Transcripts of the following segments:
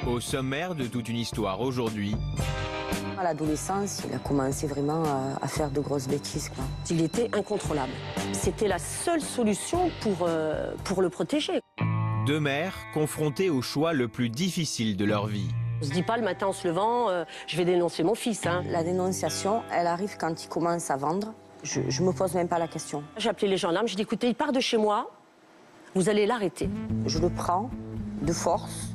Au sommaire de toute une histoire aujourd'hui. À l'adolescence, il a commencé vraiment à faire de grosses bêtises, quoi. Il était incontrôlable. C'était la seule solution pour le protéger. Deux mères confrontées au choix le plus difficile de leur vie. On se dit pas le matin en se levant, je vais dénoncer mon fils. Hein. La dénonciation, elle arrive quand il commence à vendre. Je me pose même pas la question. J'ai appelé les gendarmes, j'ai dit écoutez, il part de chez moi, vous allez l'arrêter. Je le prends de force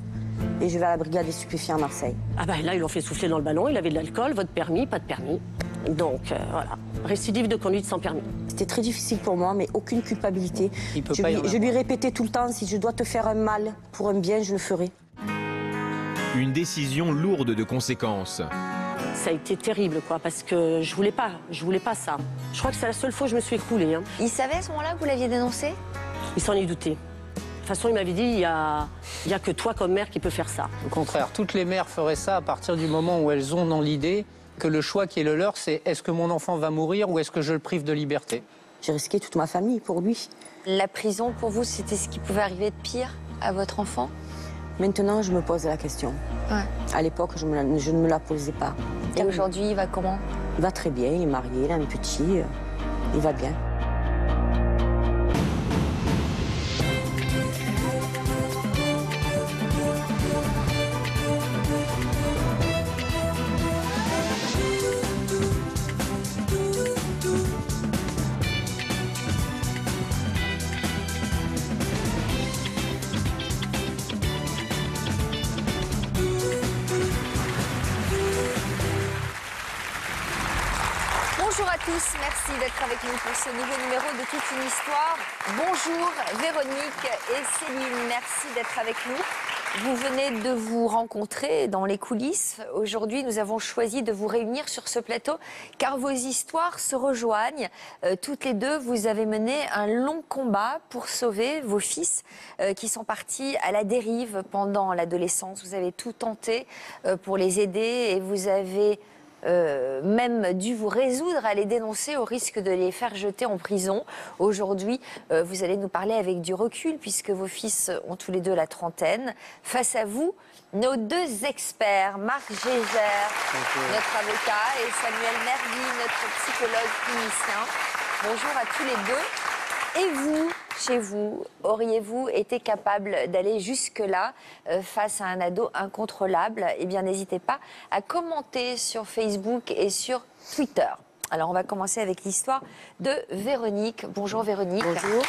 et je vais à la brigade des stupéfiants à Marseille. Ah ben là, ils l'ont fait souffler dans le ballon, il avait de l'alcool, votre permis, pas de permis. Donc voilà, récidive de conduite sans permis. C'était très difficile pour moi, mais aucune culpabilité. Je lui répétais tout le temps, si je dois te faire un mal pour un bien, je le ferai. Une décision lourde de conséquences. Ça a été terrible, quoi, parce que je voulais pas ça. Je crois que c'est la seule fois que je me suis écroulée. Hein. Il savait à ce moment-là que vous l'aviez dénoncé? Il s'en est douté. De toute façon, il m'avait dit, il y a que toi comme mère qui peut faire ça. Au contraire, toutes les mères feraient ça à partir du moment où elles ont dans l'idée que le choix qui est le leur, c'est est-ce que mon enfant va mourir ou est-ce que je le prive de liberté? J'ai risqué toute ma famille pour lui. La prison, pour vous, c'était ce qui pouvait arriver de pire à votre enfant? Maintenant, je me pose la question. Ouais. À l'époque, je ne me la posais pas. Et aujourd'hui, il va comment? Il va très bien, il est marié, il a un petit, il va bien. Bonjour à tous, merci d'être avec nous pour ce nouveau numéro de Toute une histoire. Bonjour Véronique et Céline, merci d'être avec nous. Vous venez de vous rencontrer dans les coulisses. Aujourd'hui, nous avons choisi de vous réunir sur ce plateau car vos histoires se rejoignent. Toutes les deux, vous avez mené un long combat pour sauver vos fils qui sont partis à la dérive pendant l'adolescence. Vous avez tout tenté pour les aider et vous avez même dû vous résoudre à les dénoncer au risque de les faire jeter en prison. Aujourd'hui, vous allez nous parler avec du recul puisque vos fils ont tous les deux la trentaine. Face à vous, nos deux experts, Marc Geiger, notre avocat, et Samuel Merli, notre psychologue clinicien. Bonjour à tous les deux. Et vous, chez vous, auriez-vous été capable d'aller jusque-là face à un ado incontrôlable? Eh bien, n'hésitez pas à commenter sur Facebook et sur Twitter. Alors, on va commencer avec l'histoire de Véronique. Bonjour Véronique. Bonjour.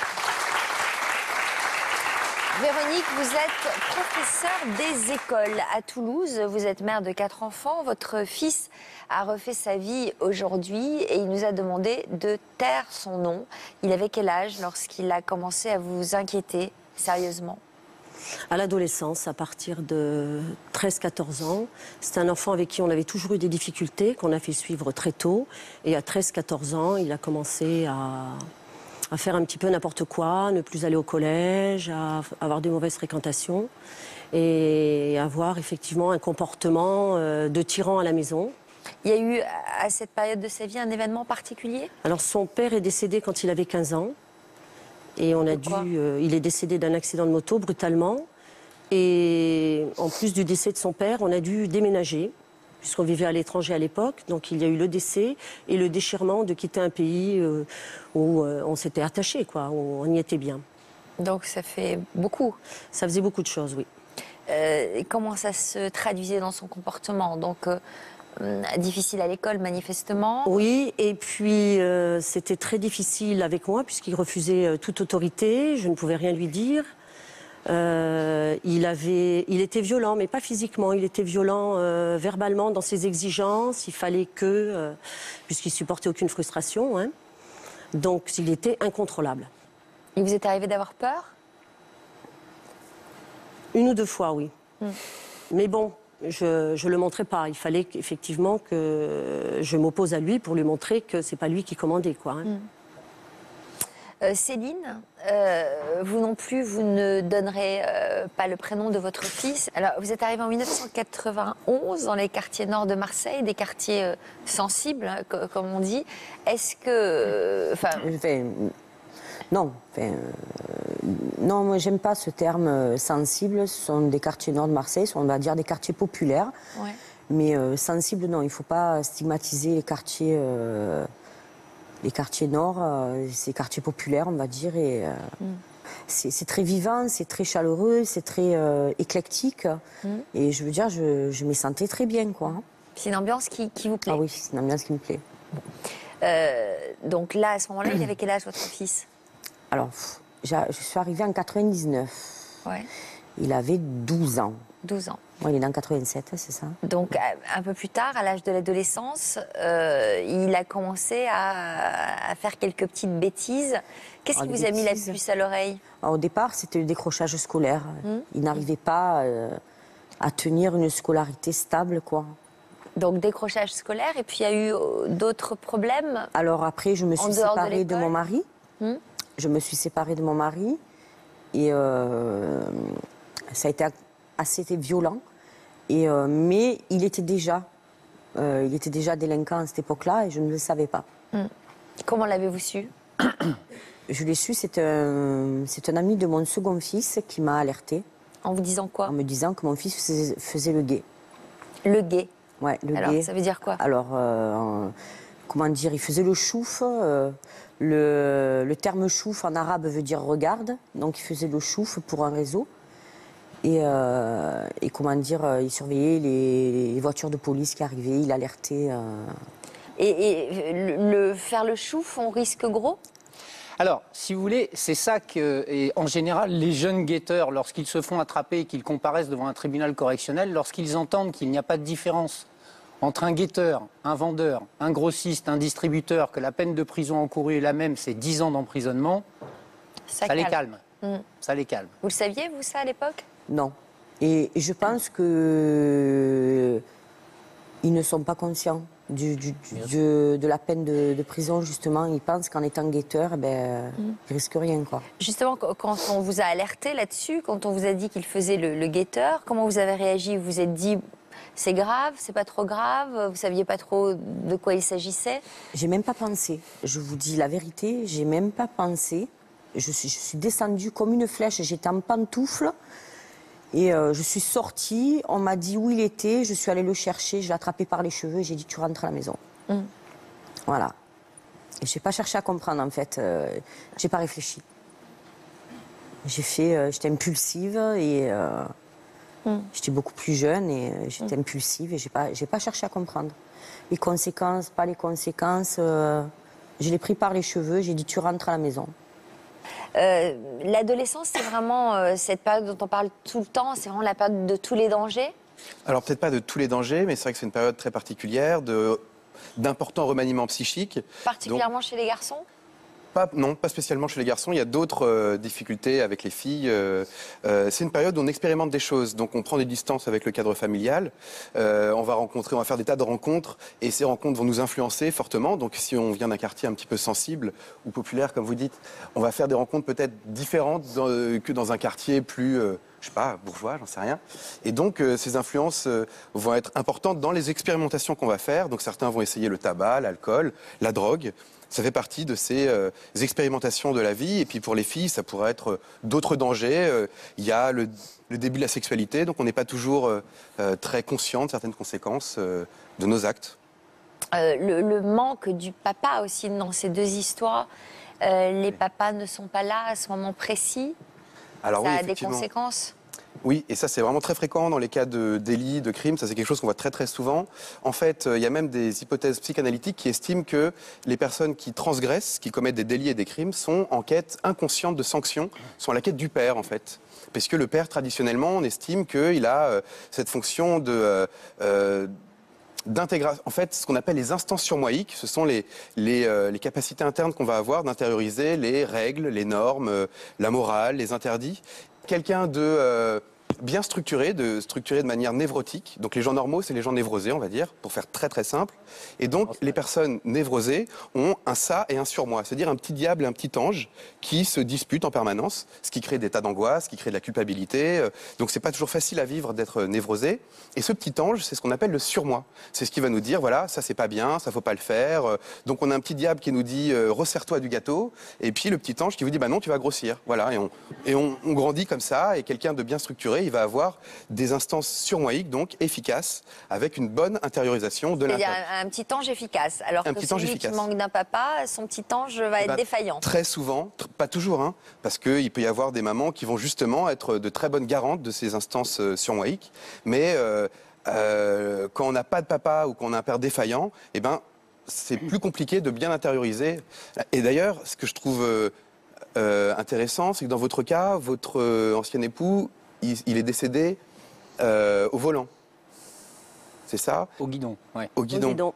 Véronique, vous êtes professeure des écoles à Toulouse. Vous êtes mère de 4 enfants. Votre fils a refait sa vie aujourd'hui et il nous a demandé de taire son nom. Il avait quel âge lorsqu'il a commencé à vous inquiéter sérieusement? À l'adolescence, à partir de 13-14 ans. C'est un enfant avec qui on avait toujours eu des difficultés, qu'on a fait suivre très tôt. Et à 13-14 ans, il a commencé à faire un petit peu n'importe quoi, ne plus aller au collège, à avoir des mauvaises fréquentations et avoir effectivement un comportement de tyran à la maison. Il y a eu, à cette période de sa vie, un événement particulier? Alors, son père est décédé quand il avait 15 ans. Et on a il est décédé d'un accident de moto, brutalement. Et en plus du décès de son père, on a dû déménager, puisqu'on vivait à l'étranger à l'époque. Donc, il y a eu le décès et le déchirement de quitter un pays où on s'était attaché, quoi, où on y était bien. Donc, ça fait beaucoup. Ça faisait beaucoup de choses, oui. Et comment ça se traduisait dans son comportement? Donc, difficile à l'école, manifestement. Oui, et puis c'était très difficile avec moi, puisqu'il refusait toute autorité, je ne pouvais rien lui dire. Il était violent, mais pas physiquement, il était violent verbalement dans ses exigences, il fallait puisqu'il supportait aucune frustration, hein. Donc il était incontrôlable. Il vous est arrivé d'avoir peur? 1 ou 2 fois, oui. Mais bon, je le montrais pas. Il fallait effectivement que je m'oppose à lui pour lui montrer que c'est pas lui qui commandait, quoi. Hein. Céline, vous non plus, vous ne donnerez pas le prénom de votre fils. Alors, vous êtes arrivée en 1991 dans les quartiers nord de Marseille, des quartiers sensibles, comme on dit. Est-ce que... Non, non, moi j'aime pas ce terme sensible. Ce sont des quartiers nord de Marseille, on va dire des quartiers populaires. Ouais. Mais sensible, non, il ne faut pas stigmatiser les quartiers nord, ces quartiers populaires, on va dire. Et c'est très vivant, c'est très chaleureux, c'est très éclectique. Et je veux dire, je m'y sentais très bien, quoi. C'est une ambiance qui vous plaît? Ah oui, c'est une ambiance qui me plaît. Donc là, à ce moment-là, il avait quel âge votre fils? Alors, je suis arrivée en 99. Ouais. Il avait 12 ans. 12 ans. Ouais, il est dans 87, c'est ça. Donc, un peu plus tard, à l'âge de l'adolescence, il a commencé à faire quelques petites bêtises. Qu'est-ce qui vous a mis la puce à l'oreille? Au départ, c'était le décrochage scolaire. Il n'arrivait pas à tenir une scolarité stable, quoi. Donc, décrochage scolaire, et puis il y a eu d'autres problèmes? Alors après, je me suis séparée de mon mari. Je me suis séparée de mon mari. Et ça a été assez violent. Mais il était déjà délinquant à cette époque-là et je ne le savais pas. Comment l'avez-vous su? Je l'ai su, c'est un ami de mon second fils qui m'a alertée. En vous disant quoi? En me disant que mon fils faisait le guet. Le guet? Ouais, le Alors, guet. ça veut dire quoi? Alors, comment dire, il faisait le chouf. Le terme chouf en arabe veut dire regarde. Donc, il faisait le chouf pour un réseau. Et comment dire, il surveillait les voitures de police qui arrivaient, il alertait. Et faire le chouf, on risque gros? Alors, si vous voulez, c'est ça que, et en général, les jeunes guetteurs, lorsqu'ils se font attraper et qu'ils comparaissent devant un tribunal correctionnel, lorsqu'ils entendent qu'il n'y a pas de différence entre un guetteur, un vendeur, un grossiste, un distributeur, que la peine de prison encourue est la même, c'est 10 ans d'emprisonnement, ça les calme. Ça les calme. Vous le saviez, vous, ça, à l'époque? Non. Et je pense que ils ne sont pas conscients de la peine de prison, justement. Ils pensent qu'en étant guetteur, ils risquent rien, quoi. Justement, quand on vous a alerté là-dessus, quand on vous a dit qu'il faisait le guetteur, comment vous avez réagi? Vous vous êtes dit, c'est grave, c'est pas trop grave, vous saviez pas trop de quoi il s'agissait? J'ai même pas pensé. Je vous dis la vérité, j'ai même pas pensé. Je suis descendue comme une flèche, j'étais en pantoufle. Et je suis sortie, on m'a dit où il était, je suis allée le chercher, je l'ai attrapé par les cheveux et j'ai dit tu rentres à la maison. Voilà. Et je n'ai pas cherché à comprendre en fait, j'ai pas réfléchi. J'étais impulsive et j'étais beaucoup plus jeune et j'étais impulsive et j'ai pas cherché à comprendre. Les conséquences, pas les conséquences, je l'ai pris par les cheveux, j'ai dit tu rentres à la maison. L'adolescence, c'est vraiment cette période dont on parle tout le temps, c'est vraiment la période de tous les dangers? Alors peut-être pas de tous les dangers, mais c'est vrai que c'est une période très particulière, d'importants remaniements psychiques. Particulièrement chez les garçons? Non, pas spécialement chez les garçons. Il y a d'autres difficultés avec les filles. C'est une période où on expérimente des choses. Donc on prend des distances avec le cadre familial. On va faire des tas de rencontres et ces rencontres vont nous influencer fortement. Donc si on vient d'un quartier un petit peu sensible ou populaire, comme vous dites, on va faire des rencontres peut-être différentes que dans un quartier plus... je sais pas, bourgeois, j'en sais rien. Et donc, ces influences vont être importantes dans les expérimentations qu'on va faire. Donc, certains vont essayer le tabac, l'alcool, la drogue. Ça fait partie de ces expérimentations de la vie. Et puis, pour les filles, ça pourrait être d'autres dangers. Il y a le début de la sexualité. Donc, on n'est pas toujours très conscient de certaines conséquences de nos actes. Le manque du papa aussi dans ces deux histoires. Les papas ne sont pas là à ce moment précis. Alors, ça oui, a des conséquences? Oui, et ça c'est vraiment très fréquent dans les cas de délits, de crimes, ça c'est quelque chose qu'on voit très très souvent. En fait, il y a même des hypothèses psychanalytiques qui estiment que les personnes qui transgressent, qui commettent des délits et des crimes, sont en quête inconsciente de sanctions, sont à la quête du père en fait. Parce que le père, traditionnellement, on estime qu'il a cette fonction d'intégration, en fait, ce qu'on appelle les instances surmoïques, ce sont les capacités internes qu'on va avoir d'intérioriser les règles, les normes, la morale, les interdits. Quelqu'un bien structuré de manière névrotique. Donc les gens normaux, c'est les gens névrosés, on va dire, pour faire très très simple. Et donc les personnes névrosées ont un ça et un surmoi, c'est-à-dire un petit diable et un petit ange qui se disputent en permanence, ce qui crée des tas d'angoisse, ce qui crée de la culpabilité. Donc c'est pas toujours facile à vivre d'être névrosé. Et ce petit ange, c'est ce qu'on appelle le surmoi. C'est ce qui va nous dire, voilà, ça c'est pas bien, ça faut pas le faire. Donc on a un petit diable qui nous dit, resserre-toi du gâteau. Et puis le petit ange qui vous dit, bah non, tu vas grossir. Voilà, et on grandit comme ça. Et quelqu'un de bien structuré, il va avoir des instances surmoïques, donc efficaces, avec une bonne intériorisation de l'impact. C'est-à-dire un petit ange efficace. Alors que celui qui manque d'un papa, son petit ange va être défaillant. Très souvent, pas toujours, hein, parce qu'il peut y avoir des mamans qui vont justement être de très bonnes garantes de ces instances surmoïques. Mais quand on n'a pas de papa ou qu'on a un père défaillant, eh ben, c'est plus compliqué de bien intérioriser. Et d'ailleurs, ce que je trouve intéressant, c'est que dans votre cas, votre ancien époux, il est décédé au volant. C'est ça? Au guidon, ouais. Au guidon. Au guidon.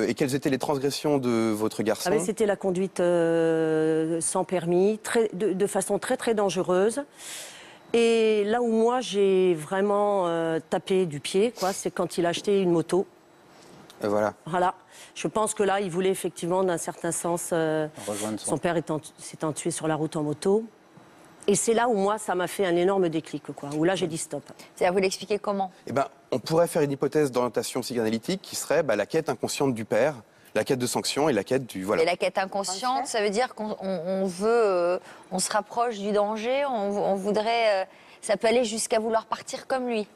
Et quelles étaient les transgressions de votre garçon? C'était la conduite sans permis, de façon très très dangereuse. Et là où moi j'ai vraiment tapé du pied, c'est quand il a acheté une moto. Voilà. Voilà. Je pense que là, il voulait effectivement, d'un certain sens, rejoindre son père s'étant tué sur la route en moto. Et c'est là où moi, ça m'a fait un énorme déclic, où là, j'ai dit stop. C'est-à-dire, vous l'expliquez comment? Eh ben, on pourrait faire une hypothèse d'orientation psychanalytique qui serait la quête inconsciente du père, la quête de sanction et la quête du... Voilà. Et la quête inconsciente, ça veut dire qu'on veut... on se rapproche du danger, on voudrait... ça peut aller jusqu'à vouloir partir comme lui.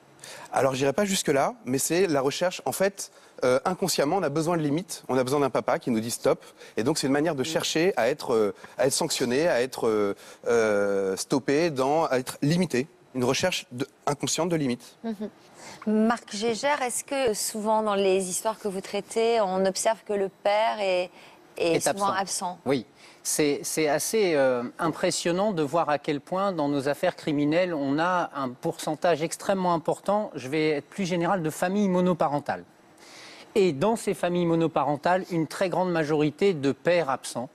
Alors, j'irai pas jusque-là, mais c'est la recherche, en fait... inconsciemment, on a besoin de limites, on a besoin d'un papa qui nous dit stop. Et donc, c'est une manière de chercher à être sanctionné, à être stoppé, à être limité. Une recherche inconsciente de limites. Marc Gégère, est-ce que souvent dans les histoires que vous traitez, on observe que le père est souvent absent? Oui. C'est assez impressionnant de voir à quel point, dans nos affaires criminelles, on a un pourcentage extrêmement important, je vais être plus général, de familles monoparentales. Et dans ces familles monoparentales, une très grande majorité de pères absents.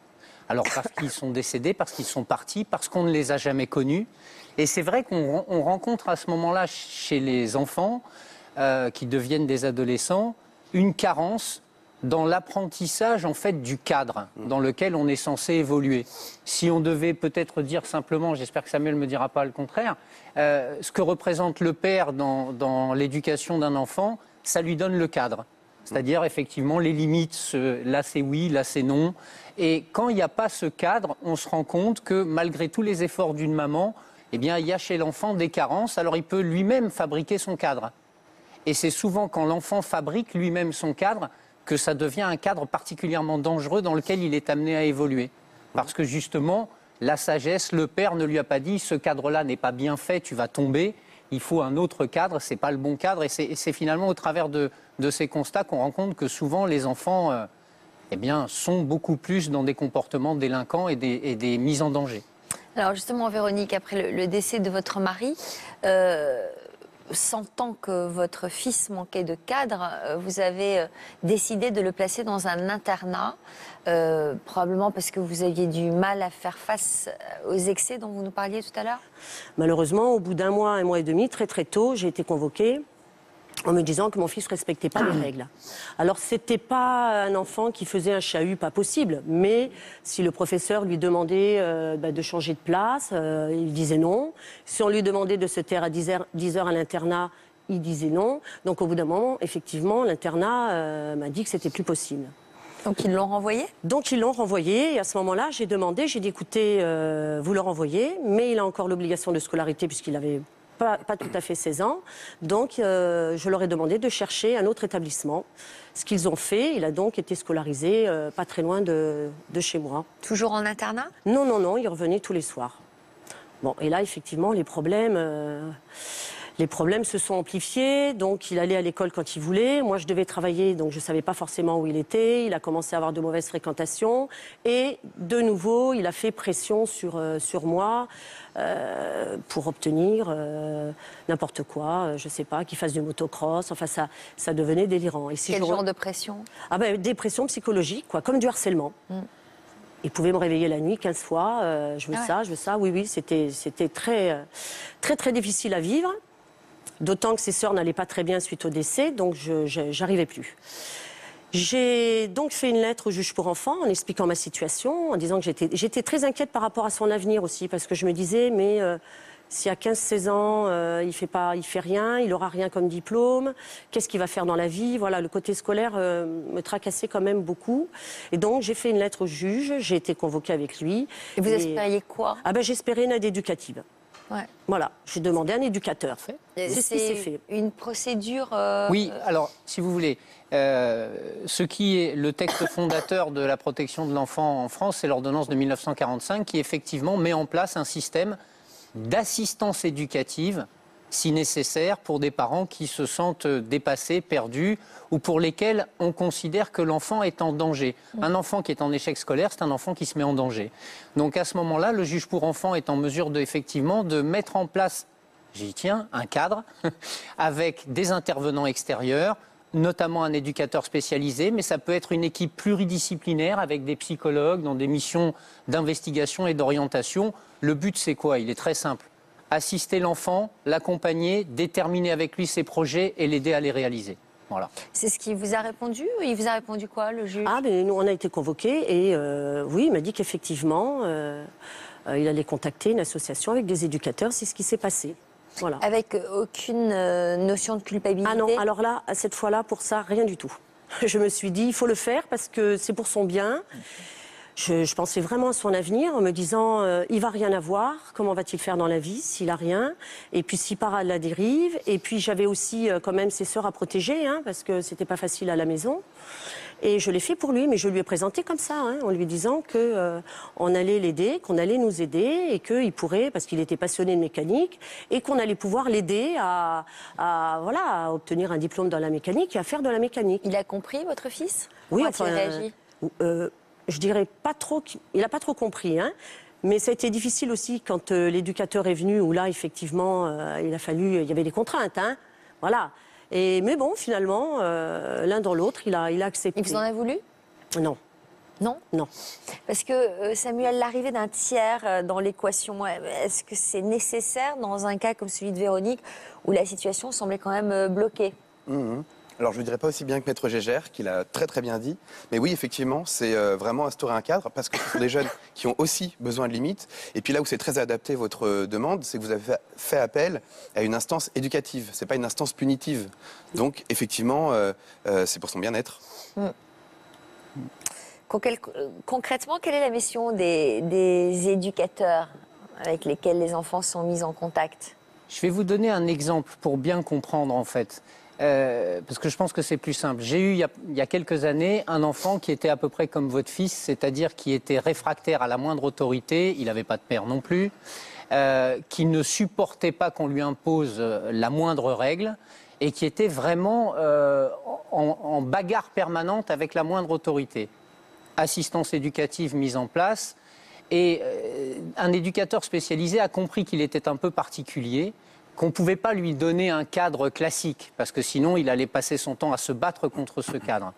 Alors parce qu'ils sont décédés, parce qu'ils sont partis, parce qu'on ne les a jamais connus. Et c'est vrai qu'on rencontre à ce moment-là, chez les enfants qui deviennent des adolescents, une carence dans l'apprentissage en fait du cadre dans lequel on est censé évoluer. Si on devait peut-être dire simplement, j'espère que Samuel ne me dira pas le contraire, ce que représente le père dans l'éducation d'un enfant, ça lui donne le cadre. C'est-à-dire, effectivement, les limites, là c'est oui, là c'est non. Et quand il n'y a pas ce cadre, on se rend compte que malgré tous les efforts d'une maman, eh bien, il y a chez l'enfant des carences, alors il peut lui-même fabriquer son cadre. Et c'est souvent quand l'enfant fabrique lui-même son cadre que ça devient un cadre particulièrement dangereux dans lequel il est amené à évoluer. Parce que justement, la sagesse, le père ne lui a pas dit « ce cadre-là n'est pas bien fait, tu vas tomber ». Il faut un autre cadre, ce n'est pas le bon cadre. Et c'est finalement au travers de ces constats qu'on rend compte que souvent les enfants sont beaucoup plus dans des comportements délinquants et des mises en danger. Alors justement, Véronique, après le décès de votre mari, sentant que votre fils manquait de cadre, vous avez décidé de le placer dans un internat, probablement parce que vous aviez du mal à faire face aux excès dont vous nous parliez tout à l'heure? Malheureusement, au bout d'un mois et demi, très très tôt, j'ai été convoquée en me disant que mon fils ne respectait pas les règles. Alors, ce n'était pas un enfant qui faisait un chahut, pas possible, mais si le professeur lui demandait de changer de place, il disait non. Si on lui demandait de se taire à 10 heures à l'internat, il disait non. Donc, au bout d'un moment, effectivement, l'internat m'a dit que c'était plus possible. Donc, ils l'ont renvoyé? Donc, ils l'ont renvoyé. Et à ce moment-là, j'ai demandé, j'ai dit, écoutez, vous le renvoyez, mais il a encore l'obligation de scolarité puisqu'il avait pas tout à fait 16 ans. Donc, je leur ai demandé de chercher un autre établissement. Ce qu'ils ont fait, il a donc été scolarisé pas très loin de chez moi. Toujours en internat? Non, non, non, il revenait tous les soirs. Bon, et là, effectivement, les problèmes se sont amplifiés. Donc, il allait à l'école quand il voulait. Moi, je devais travailler, donc je ne savais pas forcément où il était. Il a commencé à avoir de mauvaises fréquentations. Et de nouveau, il a fait pression sur moi pour obtenir n'importe quoi, je ne sais pas, qu'il fasse du motocross. Enfin, ça devenait délirant. Et si Quel genre de pression? Des pressions psychologiques, comme du harcèlement. Il pouvait me réveiller la nuit 15 fois, je veux ça, je veux ça. Oui, oui, c'était très, très, très difficile à vivre. D'autant que ses sœurs n'allaient pas très bien suite au décès, donc j'arrivais plus. J'ai donc fait une lettre au juge pour enfants en expliquant ma situation, en disant que j'étais très inquiète par rapport à son avenir aussi, parce que je me disais, mais s'il a 15-16 ans, il fait rien, il aura rien comme diplôme, qu'est-ce qu'il va faire dans la vie? Voilà, le côté scolaire me tracassait quand même beaucoup. Et donc j'ai fait une lettre au juge, j'ai été convoquée avec lui. Et vous espériez quoi? Ah ben j'espérais une aide éducative. Ouais. Voilà, j'ai demandé un éducateur. C'est ce qui s'est fait. Une procédure... Oui, alors, si vous voulez, ce qui est le texte fondateur de la protection de l'enfant en France, c'est l'ordonnance de 1945 qui, effectivement, met en place un système d'assistance éducative, si nécessaire, pour des parents qui se sentent dépassés, perdus, ou pour lesquels on considère que l'enfant est en danger. Un enfant qui est en échec scolaire, c'est un enfant qui se met en danger. Donc à ce moment-là, le juge pour enfants est en mesure effectivement de mettre en place, j'y tiens, un cadre, avec des intervenants extérieurs, notamment un éducateur spécialisé, mais ça peut être une équipe pluridisciplinaire avec des psychologues dans des missions d'investigation et d'orientation. Le but, c'est quoi? Il est très simple. Assister l'enfant, l'accompagner, déterminer avec lui ses projets et l'aider à les réaliser. Voilà. C'est ce qu'il vous a répondu? Il vous a répondu quoi, le juge? Ah, mais nous, on a été convoqués et oui, il m'a dit qu'effectivement, il allait contacter une association avec des éducateurs. C'est ce qui s'est passé. Voilà. Avec aucune notion de culpabilité? Ah non, alors là, cette fois-là, pour ça, rien du tout. Je me suis dit, il faut le faire parce que c'est pour son bien. Je pensais vraiment à son avenir en me disant, il va rien avoir, comment va-t-il faire dans la vie s'il a rien? Et puis s'il part à la dérive. Et puis j'avais aussi quand même ses sœurs à protéger, hein, parce que c'était pas facile à la maison. Et je l'ai fait pour lui, mais je lui ai présenté comme ça, hein, en lui disant que on allait l'aider, qu'on allait nous aider et qu'il pourrait, parce qu'il était passionné de mécanique, et qu'on allait pouvoir l'aider voilà, à obtenir un diplôme dans la mécanique et à faire de la mécanique. Il a compris, votre fils? Oui, Comment enfin, a-t-il réagi? Je dirais pas trop, il n'a pas trop compris, hein. Mais ça a été difficile aussi quand l'éducateur est venu, où là, effectivement, il y avait des contraintes, hein. Voilà. Mais bon, finalement, l'un dans l'autre, il a accepté. Il vous en a voulu? Non. Non? Non. Parce que, Samuel, l'arrivée d'un tiers dans l'équation, est-ce que c'est nécessaire dans un cas comme celui de Véronique, où la situation semblait quand même bloquée? Alors, je ne dirais pas aussi bien que Maître Gégère, qui l'a très très bien dit. Mais oui, effectivement, c'est vraiment instaurer un cadre, parce que ce sont des jeunes qui ont aussi besoin de limites. Et puis là où c'est très adapté votre demande, c'est que vous avez fait appel à une instance éducative. Ce n'est pas une instance punitive. Donc, effectivement, c'est pour son bien-être. Concrètement, quelle est la mission des éducateurs avec lesquels les enfants sont mis en contact? Je vais vous donner un exemple pour bien comprendre, en fait. Parce que je pense que c'est plus simple. J'ai eu, il y a quelques années, un enfant qui était à peu près comme votre fils, c'est-à-dire qui était réfractaire à la moindre autorité, il n'avait pas de père non plus, qui ne supportait pas qu'on lui impose la moindre règle et qui était vraiment en bagarre permanente avec la moindre autorité. Assistance éducative mise en place et un éducateur spécialisé a compris qu'il était un peu particulier, qu'on ne pouvait pas lui donner un cadre classique, parce que sinon il allait passer son temps à se battre contre ce cadre.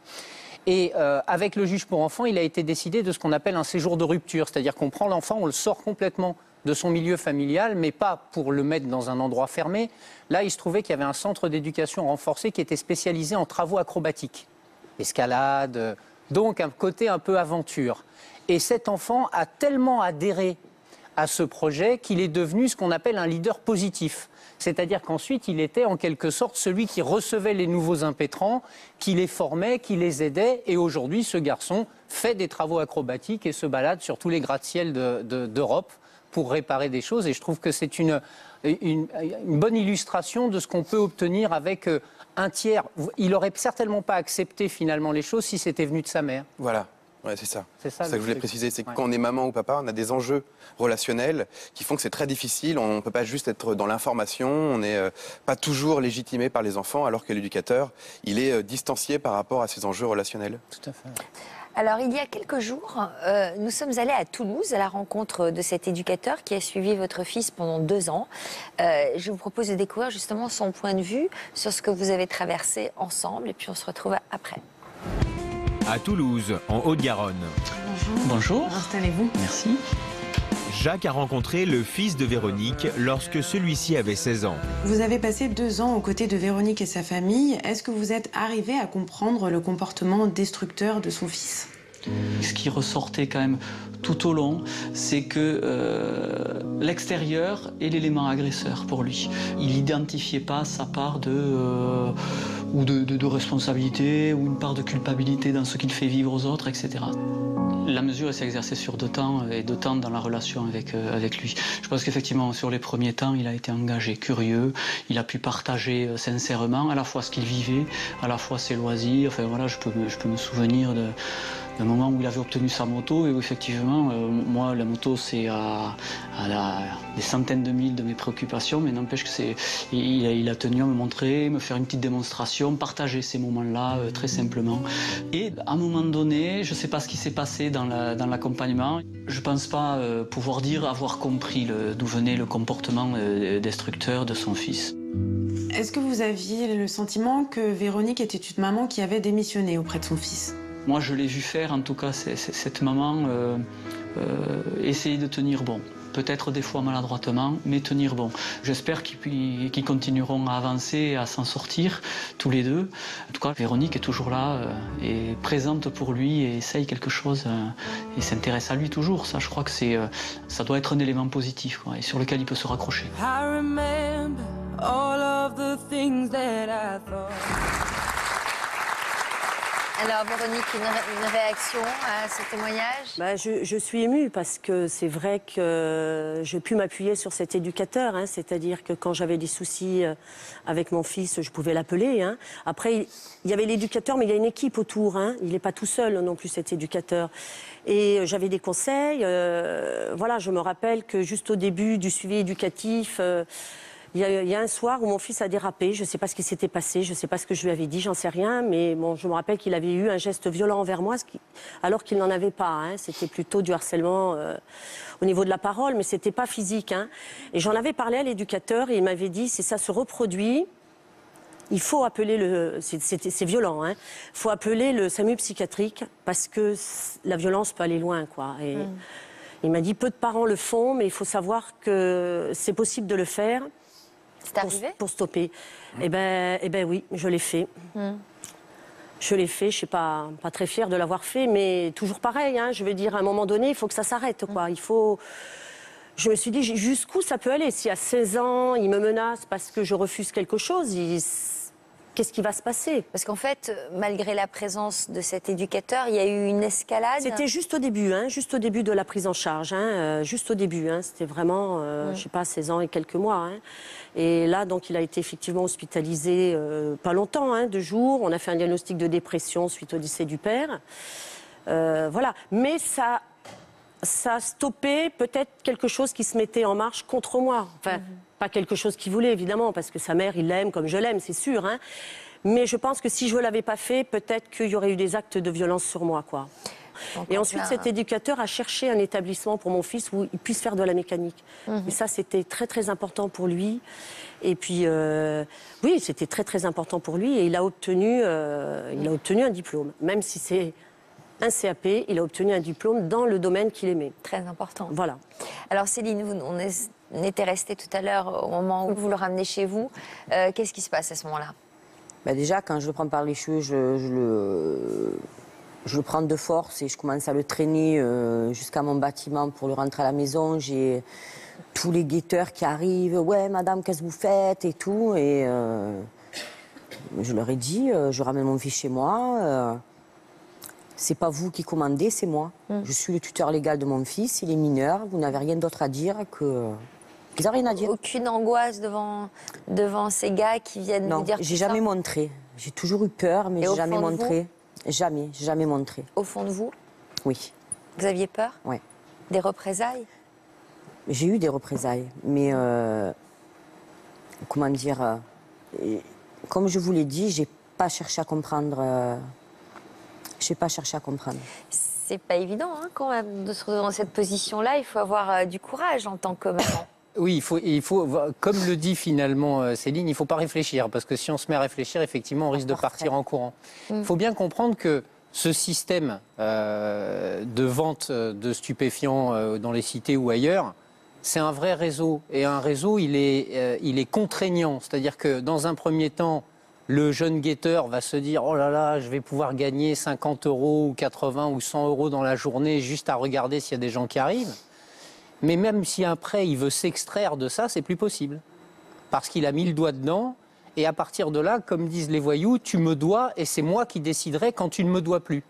Et avec le juge pour enfants, il a été décidé de ce qu'on appelle un séjour de rupture, c'est-à-dire qu'on prend l'enfant, on le sort complètement de son milieu familial, mais pas pour le mettre dans un endroit fermé. Là, il se trouvait qu'il y avait un centre d'éducation renforcé qui était spécialisé en travaux acrobatiques, escalade, donc un côté un peu aventure. Et cet enfant a tellement adhéré à ce projet qu'il est devenu ce qu'on appelle un leader positif. C'est-à-dire qu'ensuite, il était en quelque sorte celui qui recevait les nouveaux impétrants, qui les formait, qui les aidait. Et aujourd'hui, ce garçon fait des travaux acrobatiques et se balade sur tous les gratte-ciel d'Europe pour réparer des choses. Et je trouve que c'est une bonne illustration de ce qu'on peut obtenir avec un tiers. Il n'aurait certainement pas accepté finalement les choses si c'était venu de sa mère. Voilà. Ouais, c'est ça. C'est ça que je voulais préciser. C'est que quand on est maman ou papa, on a des enjeux relationnels qui font que c'est très difficile. On ne peut pas juste être dans l'information. On n'est pas toujours légitimé par les enfants, alors que l'éducateur, il est distancié par rapport à ces enjeux relationnels. Tout à fait. Alors, il y a quelques jours, nous sommes allés à Toulouse à la rencontre de cet éducateur qui a suivi votre fils pendant 2 ans. Je vous propose de découvrir justement son point de vue sur ce que vous avez traversé ensemble. Et puis, on se retrouve après. À Toulouse, en Haute-Garonne. Bonjour. Installez-vous. Merci. Jacques a rencontré le fils de Véronique lorsque celui-ci avait 16 ans. Vous avez passé 2 ans aux côtés de Véronique et sa famille. Est-ce que vous êtes arrivé à comprendre le comportement destructeur de son fils ? Ce qui ressortait quand même tout au long, c'est que l'extérieur est l'élément agresseur pour lui. Il n'identifiait pas sa part de responsabilité ou une part de culpabilité dans ce qu'il fait vivre aux autres, etc. La mesure s'est exercée sur 2 temps et 2 temps dans la relation avec lui. Je pense qu'effectivement, sur les premiers temps, il a été engagé, curieux. Il a pu partager sincèrement à la fois ce qu'il vivait, à la fois ses loisirs. Enfin voilà, je peux me souvenir d'un moment où il avait obtenu sa moto et où effectivement, moi, la moto, c'est à des centaines de milles de mes préoccupations, mais n'empêche que il a tenu à me montrer, me faire une petite démonstration, partager ces moments-là très simplement. Et à un moment donné, je ne sais pas ce qui s'est passé dans l'accompagnement. Je ne pense pas pouvoir dire avoir compris d'où venait le comportement destructeur de son fils. Est-ce que vous aviez le sentiment que Véronique était une maman qui avait démissionné auprès de son fils ? Moi, je l'ai vu faire, en tout cas, cette maman essayer de tenir bon. Peut-être des fois maladroitement, mais tenir bon. J'espère qu'ils continueront à avancer, à s'en sortir, tous les deux. En tout cas, Véronique est toujours là, est présente pour lui et essaye quelque chose et s'intéresse à lui toujours. Ça, je crois que ça doit être un élément positif, quoi, et sur lequel il peut se raccrocher. Alors Véronique, une réaction à ce témoignage ? Je suis émue parce que c'est vrai que j'ai pu m'appuyer sur cet éducateur, hein, c'est-à-dire que quand j'avais des soucis avec mon fils, je pouvais l'appeler. Hein. Après, il y avait l'éducateur, mais il y a une équipe autour. Hein. Il n'est pas tout seul non plus, cet éducateur. Et j'avais des conseils. Voilà, je me rappelle que juste au début du suivi éducatif... Il y a un soir où mon fils a dérapé, je ne sais pas ce qui s'était passé, je ne sais pas ce que je lui avais dit, j'en sais rien, mais bon, je me rappelle qu'il avait eu un geste violent envers moi, alors qu'il n'en avait pas. Hein. C'était plutôt du harcèlement au niveau de la parole, mais ce n'était pas physique. Hein. Et j'en avais parlé à l'éducateur et il m'avait dit, si ça se reproduit, il faut appeler c'est violent, hein. Il faut appeler le SAMU psychiatrique parce que la violence peut aller loin, quoi. Et il m'a dit, peu de parents le font, mais il faut savoir que c'est possible de le faire. C'est arrivé ? Pour stopper. Eh ben oui, je l'ai fait. Je l'ai fait, je ne suis pas très fière de l'avoir fait, mais toujours pareil, hein, je veux dire, à un moment donné, il faut que ça s'arrête, quoi. Il faut... Je me suis dit, jusqu'où ça peut aller ? Si à 16 ans, il me menace parce que je refuse quelque chose, qu'est-ce qui va se passer ? Parce qu'en fait, malgré la présence de cet éducateur, il y a eu une escalade. C'était juste au début, hein, juste au début de la prise en charge, hein, juste au début. Hein, c'était vraiment, je ne sais pas, 16 ans et quelques mois. Hein. Et là, donc, il a été effectivement hospitalisé pas longtemps, hein, 2 jours. On a fait un diagnostic de dépression suite au décès du père. Voilà. Mais ça a stoppé peut-être quelque chose qui se mettait en marche contre moi. Enfin, pas quelque chose qu'il voulait, évidemment, parce que sa mère, il l'aime comme je l'aime, c'est sûr. Hein. Mais je pense que si je ne l'avais pas fait, peut-être qu'il y aurait eu des actes de violence sur moi, quoi. Et ensuite, cet éducateur a cherché un établissement pour mon fils où il puisse faire de la mécanique. Et ça, c'était très, très important pour lui. Et puis, oui, c'était très, très important pour lui. Et il a obtenu un diplôme. Même si c'est un CAP, il a obtenu un diplôme dans le domaine qu'il aimait. Très important. Voilà. Alors Céline, on était resté tout à l'heure au moment où vous le ramenez chez vous. Qu'est-ce qui se passe à ce moment-là ? Déjà, quand je le prends par les cheveux, je le prends de force et je commence à le traîner jusqu'à mon bâtiment pour le rentrer à la maison. J'ai tous les guetteurs qui arrivent. « Ouais, madame, qu'est-ce que vous faites ?» et tout. Et je leur ai dit, je ramène mon fils chez moi. C'est pas vous qui commandez, c'est moi. Je suis le tuteur légal de mon fils, il est mineur. Vous n'avez rien d'autre à dire que... Vous n'avez rien à dire. Aucune angoisse devant ces gars qui viennent vous dire tout ça ? Non, j'ai jamais montré. J'ai toujours eu peur, mais j'ai jamais montré. Jamais, jamais montré. Au fond de vous ? Oui. Vous aviez peur ? Oui. Des représailles ? J'ai eu des représailles, mais comment dire, comme je vous l'ai dit, j'ai pas cherché à comprendre. J'ai pas cherché à comprendre. C'est pas évident, hein, quand même, de se retrouver dans cette position-là. Il faut avoir du courage en tant que maman. Oui, il faut, comme le dit finalement Céline, il ne faut pas réfléchir, parce que si on se met à réfléchir, effectivement, on risque de partir en courant. Il faut bien comprendre que ce système de vente de stupéfiants dans les cités ou ailleurs, c'est un vrai réseau. Et un réseau, il est contraignant. C'est-à-dire que dans un premier temps, le jeune guetteur va se dire « Oh là là, je vais pouvoir gagner 50 € ou 80 ou 100 € dans la journée juste à regarder s'il y a des gens qui arrivent ». Mais même si après, il veut s'extraire de ça, c'est plus possible. Parce qu'il a mis le doigt dedans. Et à partir de là, comme disent les voyous, tu me dois et c'est moi qui déciderai quand tu ne me dois plus.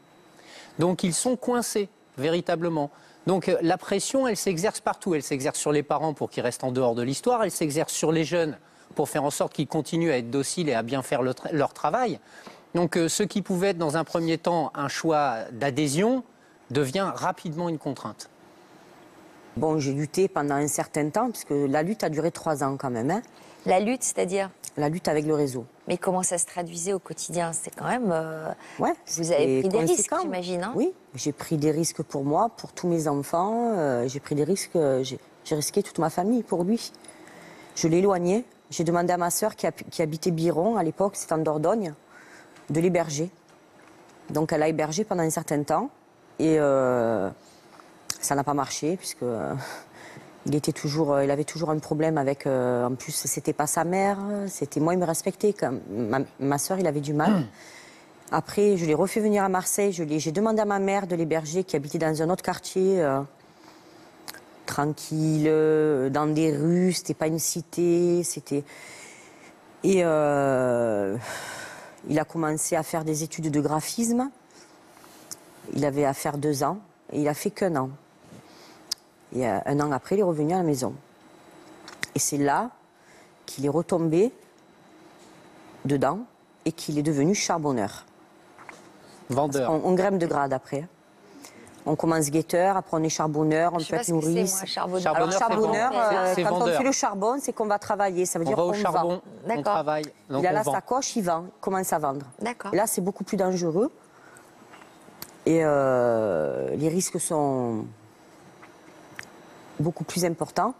Donc ils sont coincés, véritablement. Donc la pression, elle s'exerce partout. Elle s'exerce sur les parents pour qu'ils restent en dehors de l'histoire. Elle s'exerce sur les jeunes pour faire en sorte qu'ils continuent à être dociles et à bien faire leur travail. Donc ce qui pouvait être dans un premier temps un choix d'adhésion devient rapidement une contrainte. Bon, j'ai lutté pendant un certain temps, puisque la lutte a duré 3 ans quand même. Hein. La lutte, c'est-à-dire? La lutte avec le réseau. Mais comment ça se traduisait au quotidien? C'est quand même... Ouais, vous avez pris des risques, j'imagine. Hein? Oui, j'ai pris des risques pour moi, pour tous mes enfants. J'ai pris des risques, j'ai risqué toute ma famille pour lui. Je l'ai éloigné. J'ai demandé à ma sœur qui habitait Biron, à l'époque, c'était en Dordogne, de l'héberger. Donc elle a hébergé pendant un certain temps. Et ça n'a pas marché, puisque... il avait toujours un problème avec... en plus, c'était pas sa mère, c'était moi, il me respectait. Quand ma sœur, il avait du mal. Après, je l'ai refait venir à Marseille. J'ai demandé à ma mère de l'héberger, qui habitait dans un autre quartier, tranquille, dans des rues. C'était pas une cité, c'était... Et il a commencé à faire des études de graphisme. Il avait à faire 2 ans, et il a fait qu'1 an. Et 1 an après, il est revenu à la maison. Et c'est là qu'il est retombé dedans et qu'il est devenu charbonneur. Vendeur. On grimpe de grade après. On commence guetteur, après on est charbonneur, on peut être nourrice. Charbonneur, Alors charbonneur, c'est quand vendeur. on fait le charbon, c'est qu'on va travailler. Ça veut dire On va au qu'on charbon, vend. on travaille. Donc Il a on la vend. sacoche, il vend, il commence à vendre. D'accord. Et là, c'est beaucoup plus dangereux. Et les risques sont beaucoup plus importants.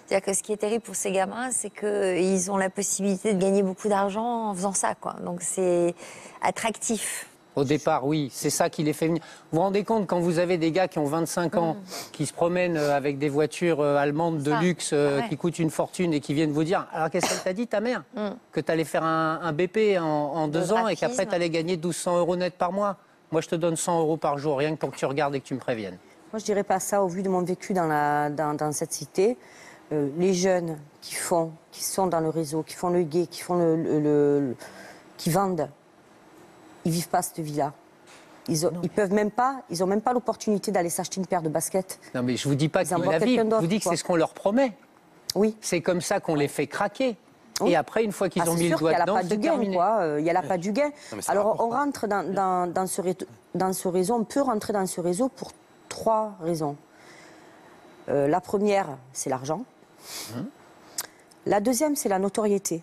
C'est-à-dire que ce qui est terrible pour ces gamins, c'est qu'ils ont la possibilité de gagner beaucoup d'argent en faisant ça, quoi. Donc c'est attractif. Au départ, oui, c'est ça qui les fait venir. Vous vous rendez compte, quand vous avez des gars qui ont 25 ans, qui se promènent avec des voitures allemandes de luxe qui coûtent une fortune et qui viennent vous dire « Alors qu'est-ce qu'elle t'a dit, ta mère Que tu allais faire un BP en 2 ans et qu'après tu allais gagner 1200 € net par mois. Moi, je te donne 100 € par jour, rien que pour que tu regardes et que tu me préviennes. » Moi, je dirais pas ça au vu de mon vécu dans cette cité. Les jeunes qui sont dans le réseau, qui font le guet, qui font qui vendent, ils vivent pas cette vie-là. Ils ont même pas l'opportunité d'aller s'acheter une paire de baskets. Non, mais je vous dis pas qu'ils la vivent. Je vous dis que c'est ce qu'on leur promet. Oui. C'est comme ça qu'on les fait craquer. Oui. Et après, une fois qu'ils ont mis le doigt dedans, c'est terminé. Il y a l'appât du gain. Alors, on rentre dans ce réseau, on peut rentrer dans ce réseau pour 3 raisons. La première, c'est l'argent. La deuxième, c'est la notoriété.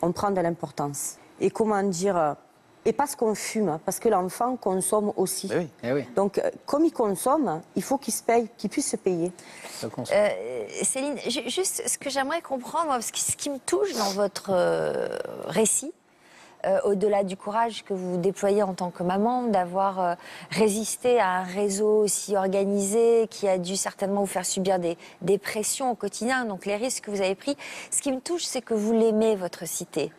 On prend de l'importance. Et comment dire... Et parce qu'on fume, parce que l'enfant consomme aussi. Eh oui. Eh oui. Donc, comme il consomme, il faut qu'il puisse se payer. Céline, juste ce que j'aimerais comprendre, parce que ce qui me touche dans votre récit, au-delà du courage que vous déployez en tant que maman, d'avoir résisté à un réseau aussi organisé qui a dû certainement vous faire subir des pressions au quotidien, donc les risques que vous avez pris, ce qui me touche, c'est que vous l'aimez, votre cité.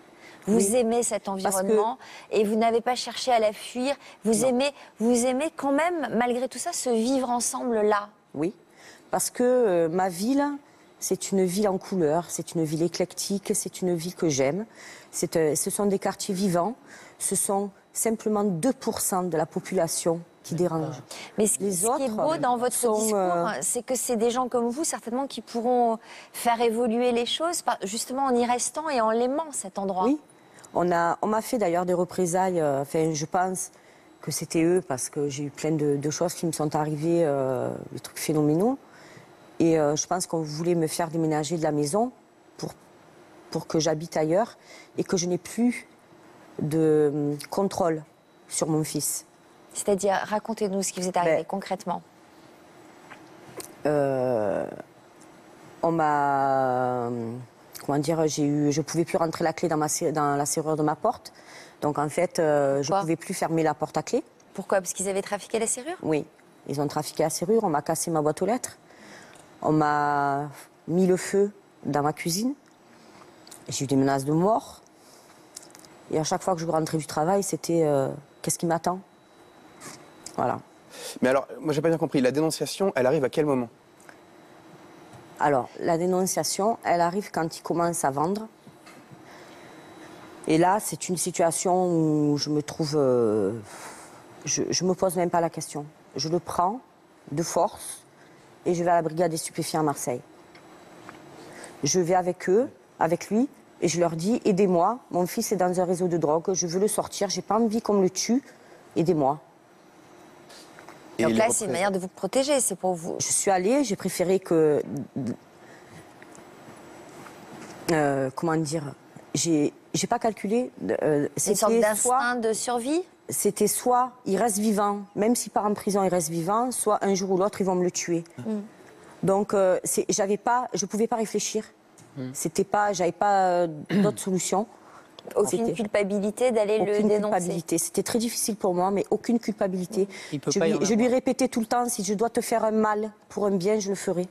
Vous aimez cet environnement et vous n'avez pas cherché à la fuir. Vous aimez quand même, malgré tout ça, se vivre ensemble là. Oui, parce que ma ville, c'est une ville en couleur, c'est une ville éclectique, c'est une ville que j'aime. Ce sont des quartiers vivants, ce sont simplement 2% de la population qui dérange. Mais ce qui est beau dans votre discours, c'est que c'est des gens comme vous, certainement, qui pourront faire évoluer les choses, justement en y restant et en l'aimant, cet endroit. Oui. On m'a fait d'ailleurs des représailles, je pense que c'était eux, parce que j'ai eu plein de choses qui me sont arrivées, des trucs phénoménaux. Et je pense qu'on voulait me faire déménager de la maison pour que j'habite ailleurs et que je n'ai plus de contrôle sur mon fils. C'est-à-dire, racontez-nous ce qui vous est arrivé concrètement. On m'a... Comment dire, je pouvais plus rentrer la clé dans la serrure de ma porte. Donc en fait, je pouvais plus fermer la porte à clé. Pourquoi? Parce qu'ils avaient trafiqué la serrure? Oui, ils ont trafiqué la serrure, on m'a cassé ma boîte aux lettres, on m'a mis le feu dans ma cuisine, j'ai eu des menaces de mort. Et à chaque fois que je rentrais du travail, c'était qu'est-ce qui m'attend? Voilà. Mais alors, moi, j'ai pas bien compris. La dénonciation, elle arrive à quel moment? Alors, la dénonciation, elle arrive quand il commence à vendre. Et là, c'est une situation où je me trouve... je me pose même pas la question. Je le prends de force et je vais à la brigade des stupéfiants à Marseille. Je vais avec eux, avec lui, et je leur dis, aidez-moi, mon fils est dans un réseau de drogue, je veux le sortir, j'ai pas envie qu'on me le tue, aidez-moi. Donc là, c'est une manière de vous protéger, c'est pour vous. Je suis allée, j'ai préféré que... comment dire? J'ai pas calculé. Une sorte d'instinct de survie? C'était soit il reste vivant, même s'il part en prison, il reste vivant, soit un jour ou l'autre, ils vont me le tuer. Donc, je pouvais pas réfléchir. C'était pas, j'avais pas d'autre solution. Aucune culpabilité d'aller le dénoncer? Aucune culpabilité. C'était très difficile pour moi, mais aucune culpabilité. Je lui répétais tout le temps, si je dois te faire un mal pour un bien, je le ferai.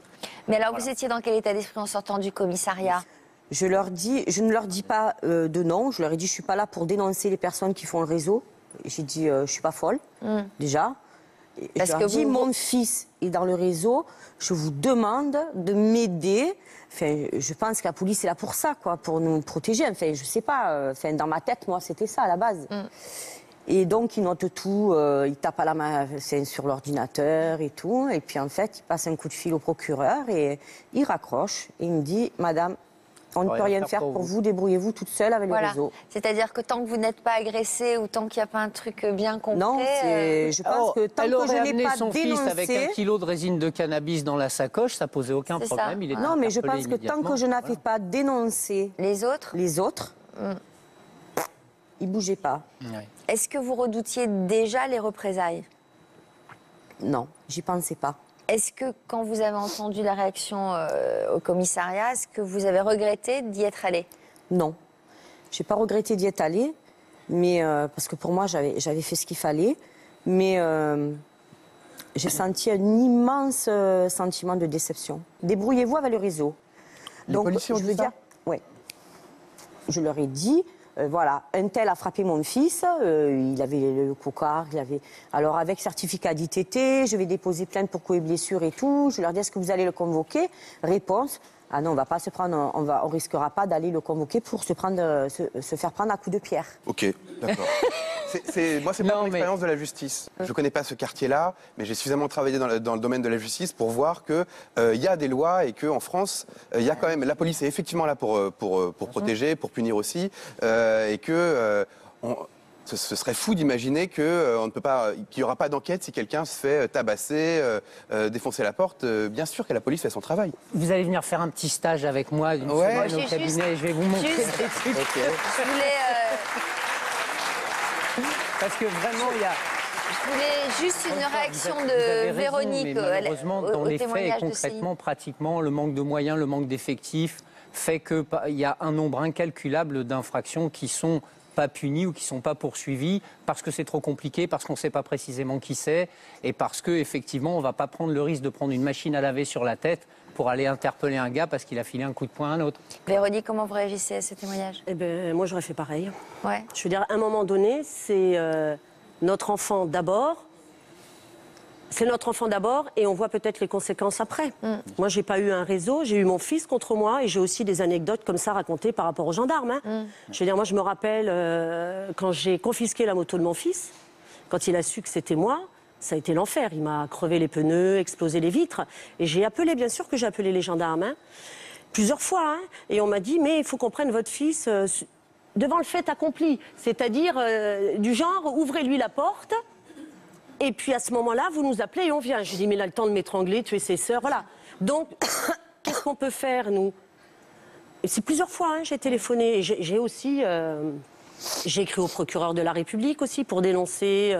Mais alors, vous étiez dans quel état d'esprit en sortant du commissariat? Je ne leur dis pas de non. Je leur ai dit, je suis pas là pour dénoncer les personnes qui font le réseau. J'ai dit, je suis pas folle, déjà. Je leur ai dit, mon fils est dans le réseau. Je vous demande de m'aider. Enfin, je pense que la police est là pour ça, quoi, pour nous protéger. Enfin, je sais pas. Enfin, dans ma tête, moi, c'était ça à la base. Et donc, il note tout. Il tape à la main sur l'ordinateur et tout. Et puis, en fait, il passe un coup de fil au procureur et il raccroche. Et il me dit, madame, on ne peut rien faire pour vous, débrouillez-vous toute seule avec le réseau. C'est-à-dire que tant que vous n'êtes pas agressé ou tant qu'il n'y a pas un truc bien concret... Non, je pense que tant que je n'ai pas son dénoncé... fils avec 1 kilo de résine de cannabis dans la sacoche, ça posait aucun problème. Il était non, mais je pense que tant que je n'avais pas dénoncé les autres, ils ne bougeaient pas. Est-ce que vous redoutiez déjà les représailles? Non, j'y pensais pas. Est-ce que, quand vous avez entendu la réaction au commissariat, est-ce que vous avez regretté d'y être allé? Non. Je n'ai pas regretté d'y être allé, mais, parce que pour moi, j'avais fait ce qu'il fallait. Mais j'ai senti un immense sentiment de déception. Débrouillez-vous avec le réseau. Donc, je veux dire, ouais. Je leur ai dit... voilà, un tel a frappé mon fils, il avait le cocard, Alors avec certificat d'ITT, je vais déposer plainte pour coups et blessures et tout. Je leur dis, est-ce que vous allez le convoquer? Réponse, ah non, on va pas se prendre, on risquera pas d'aller le convoquer pour se faire prendre à coups de pierre. Ok, d'accord. Moi, c'est pas mon expérience de la justice. Je connais pas ce quartier-là, mais j'ai suffisamment travaillé dans le domaine de la justice pour voir que y a des lois et qu'en France, il y a quand même... La police est effectivement là pour protéger, pour punir aussi, et que... ce serait fou d'imaginer qu'il n'y aura pas d'enquête si quelqu'un se fait tabasser, défoncer la porte. Bien sûr que la police fait son travail. Vous allez venir faire un petit stage avec moi d'une semaine au cabinet et je vais vous montrer des trucs. Je voulais... Parce que vraiment, il y a... Je voulais juste une réaction de Véronique. Malheureusement, dans les faits et concrètement, pratiquement, le manque de moyens, le manque d'effectifs fait qu'il y a un nombre incalculable d'infractions qui sont pas punis ou qui ne sont pas poursuivis parce que c'est trop compliqué, parce qu'on ne sait pas précisément qui c'est et parce qu'effectivement, on ne va pas prendre le risque de prendre une machine à laver sur la tête pour aller interpeller un gars parce qu'il a filé un coup de poing à un autre. Véronique, comment vous réagissez à ce témoignage? Eh ben, moi, j'aurais fait pareil. Ouais. Je veux dire, à un moment donné, c'est notre enfant d'abord. C'est notre enfant d'abord et on voit peut-être les conséquences après. Moi, j'ai pas eu un réseau, j'ai eu mon fils contre moi et j'ai aussi des anecdotes comme ça racontées par rapport aux gendarmes. Je veux dire, moi, je me rappelle quand j'ai confisqué la moto de mon fils, quand il a su que c'était moi, ça a été l'enfer. Il m'a crevé les pneus, explosé les vitres. Et j'ai appelé, bien sûr que j'ai appelé les gendarmes, plusieurs fois. Et on m'a dit, mais il faut qu'on prenne votre fils devant le fait accompli. C'est-à-dire, du genre, ouvrez-lui la porte. Et puis à ce moment-là, vous nous appelez et on vient. J'ai dit, mais il a le temps de m'étrangler, tuer ses sœurs, voilà. Donc, qu'est-ce qu'on peut faire, nous? Et c'est plusieurs fois, j'ai téléphoné. Et j'ai aussi J'ai écrit au procureur de la République aussi pour dénoncer.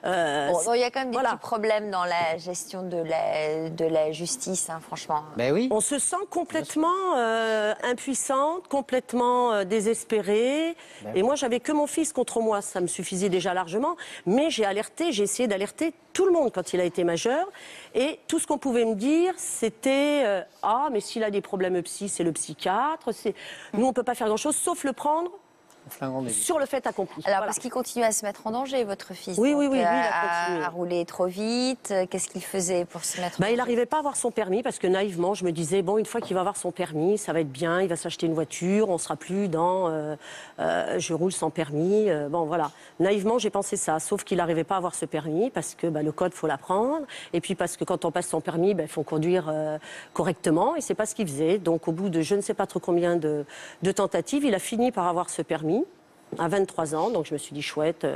Bon, il y a quand même des petits problèmes dans la gestion de la justice, hein, franchement. Ben oui. On se sent complètement impuissante, complètement désespérée. Et moi, j'avais que mon fils contre moi, ça me suffisait déjà largement. Mais j'ai essayé d'alerter tout le monde quand il a été majeur. Et tout ce qu'on pouvait me dire, c'était ah, mais s'il a des problèmes psy, c'est le psychiatre. Nous, on ne peut pas faire grand-chose, sauf le prendre sur le fait accompli. Alors, parce qu'il continue à se mettre en danger, votre fils. Oui, donc, oui, il a continué. À rouler trop vite. Qu'est-ce qu'il faisait pour se mettre en danger? Il n'arrivait pas à avoir son permis parce que naïvement, je me disais, bon, une fois qu'il va avoir son permis, ça va être bien, il va s'acheter une voiture, on ne sera plus dans je roule sans permis. Bon, voilà. Naïvement, j'ai pensé ça, sauf qu'il n'arrivait pas à avoir ce permis parce que le code, il faut l'apprendre. Et puis parce que quand on passe son permis, il faut conduire correctement. Et ce n'est pas ce qu'il faisait. Donc, au bout de je ne sais pas trop combien de tentatives, il a fini par avoir ce permis à 23 ans. Donc, je me suis dit, chouette.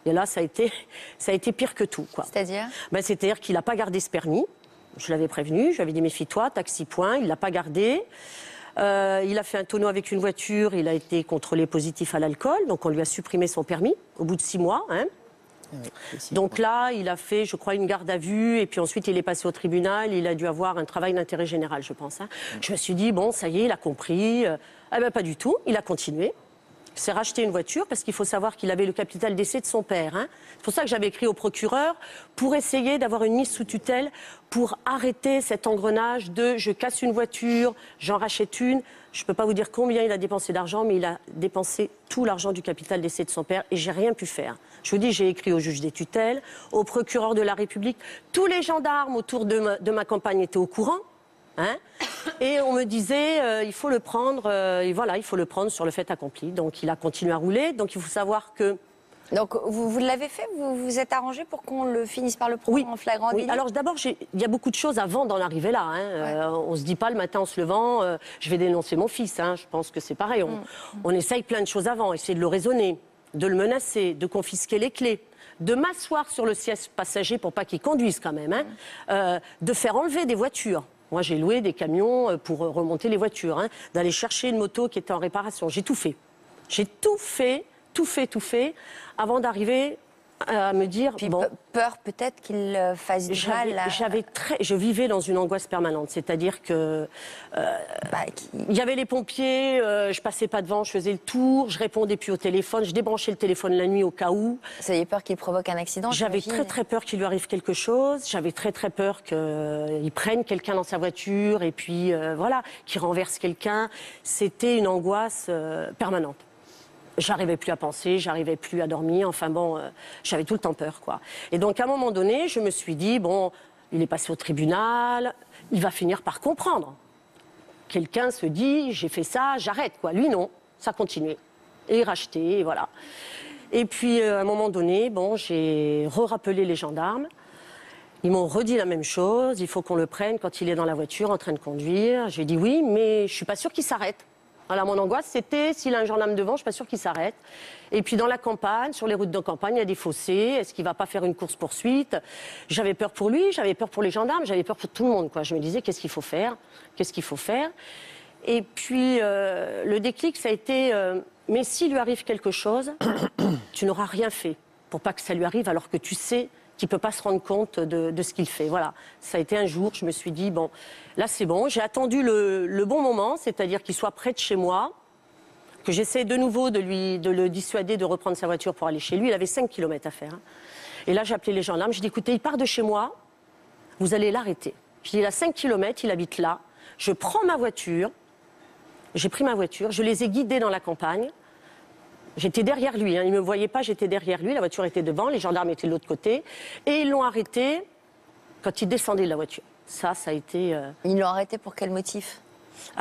Et là, ça a été pire que tout, quoi. C'est-à-dire C'est-à-dire qu'il n'a pas gardé ce permis. Je l'avais prévenu, je lui avais dit méfie-toi, taxi point. Il ne l'a pas gardé. Il a fait un tonneau avec une voiture, il a été contrôlé positif à l'alcool, donc on lui a supprimé son permis au bout de 6 mois. Hein. Donc là, il a fait, je crois, une garde à vue, et puis ensuite il est passé au tribunal, il a dû avoir un travail d'intérêt général, je pense. Hein. Je me suis dit, bon, ça y est, il a compris. Pas du tout, il a continué. Il s'est racheté une voiture parce qu'il faut savoir qu'il avait le capital d'essai de son père. Hein. C'est pour ça que j'avais écrit au procureur pour essayer d'avoir une mise sous tutelle pour arrêter cet engrenage de je casse une voiture, j'en rachète une. Je ne peux pas vous dire combien il a dépensé d'argent, mais il a dépensé tout l'argent du capital d'essai de son père et j'ai rien pu faire. Je vous dis, j'ai écrit au juge des tutelles, au procureur de la République. Tous les gendarmes autour de ma campagne étaient au courant. Hein, et on me disait, il faut le prendre, et voilà, il faut le prendre sur le fait accompli. Donc il a continué à rouler. Donc il faut savoir que. Donc vous l'avez fait, vous vous êtes arrangé pour qu'on le finisse par le prendre en flagrant délit. Alors d'abord, il y a beaucoup de choses avant d'en arriver là. Hein. On ne se dit pas le matin en se levant, je vais dénoncer mon fils. Hein. Je pense que c'est pareil. On essaye plein de choses avant, essayer de le raisonner, de le menacer, de confisquer les clés. De m'asseoir sur le siège passager pour pas qu'il conduise quand même. Hein. De faire enlever des voitures. Moi, j'ai loué des camions pour remonter les voitures, hein, d'aller chercher une moto qui était en réparation. J'ai tout fait. J'ai tout fait, avant d'arriver à me dire... Puis bon, peur peut-être qu'il fasse du mal. Je vivais dans une angoisse permanente. C'est-à-dire que... il y avait les pompiers, je passais pas devant, je faisais le tour, je répondais plus au téléphone, je débranchais le téléphone la nuit au cas où. Vous aviez peur qu'il provoque un accident? J'avais très peur qu'il lui arrive quelque chose. J'avais très peur qu'il prenne quelqu'un dans sa voiture et puis voilà, qu'il renverse quelqu'un. C'était une angoisse permanente. J'arrivais plus à penser, j'arrivais plus à dormir. Enfin bon, j'avais tout le temps peur, quoi. Et donc à un moment donné, je me suis dit bon, il est passé au tribunal, il va finir par comprendre. Quelqu'un se dit j'ai fait ça, j'arrête, quoi. Lui non, ça continuait. Et racheté, et voilà. Et puis à un moment donné, bon, j'ai rappelé les gendarmes. Ils m'ont redit la même chose. Il faut qu'on le prenne quand il est dans la voiture en train de conduire. J'ai dit oui, mais je suis pas sûre qu'il s'arrête. Voilà, mon angoisse, c'était s'il a un gendarme devant, je ne suis pas sûre qu'il s'arrête. Et puis dans la campagne, sur les routes de campagne, il y a des fossés. Est-ce qu'il ne va pas faire une course-poursuite? J'avais peur pour lui, j'avais peur pour les gendarmes, j'avais peur pour tout le monde, quoi. Je me disais, qu'est-ce qu'il faut faire? Qu'est-ce qu'il faut faire? Et puis le déclic, ça a été, mais s'il lui arrive quelque chose, tu n'auras rien fait pour pas que ça lui arrive, alors que tu sais qu'il ne peut pas se rendre compte de ce qu'il fait. Voilà. Ça a été un jour, je me suis dit, bon, là c'est bon. J'ai attendu le bon moment, c'est-à-dire qu'il soit près de chez moi, que j'essaie de nouveau de le dissuader de reprendre sa voiture pour aller chez lui. Il avait 5 km à faire. Hein. Et là, j'ai appelé les gendarmes. J'ai dit, écoutez, il part de chez moi, vous allez l'arrêter. Je dis, il a 5 km, il habite là. Je prends ma voiture, j'ai pris ma voiture, je les ai guidés dans la campagne. J'étais derrière lui, hein. Il ne me voyait pas, j'étais derrière lui, la voiture était devant, les gendarmes étaient de l'autre côté. Et ils l'ont arrêté quand il descendait de la voiture. Ça a été... Ils l'ont arrêté pour quel motif?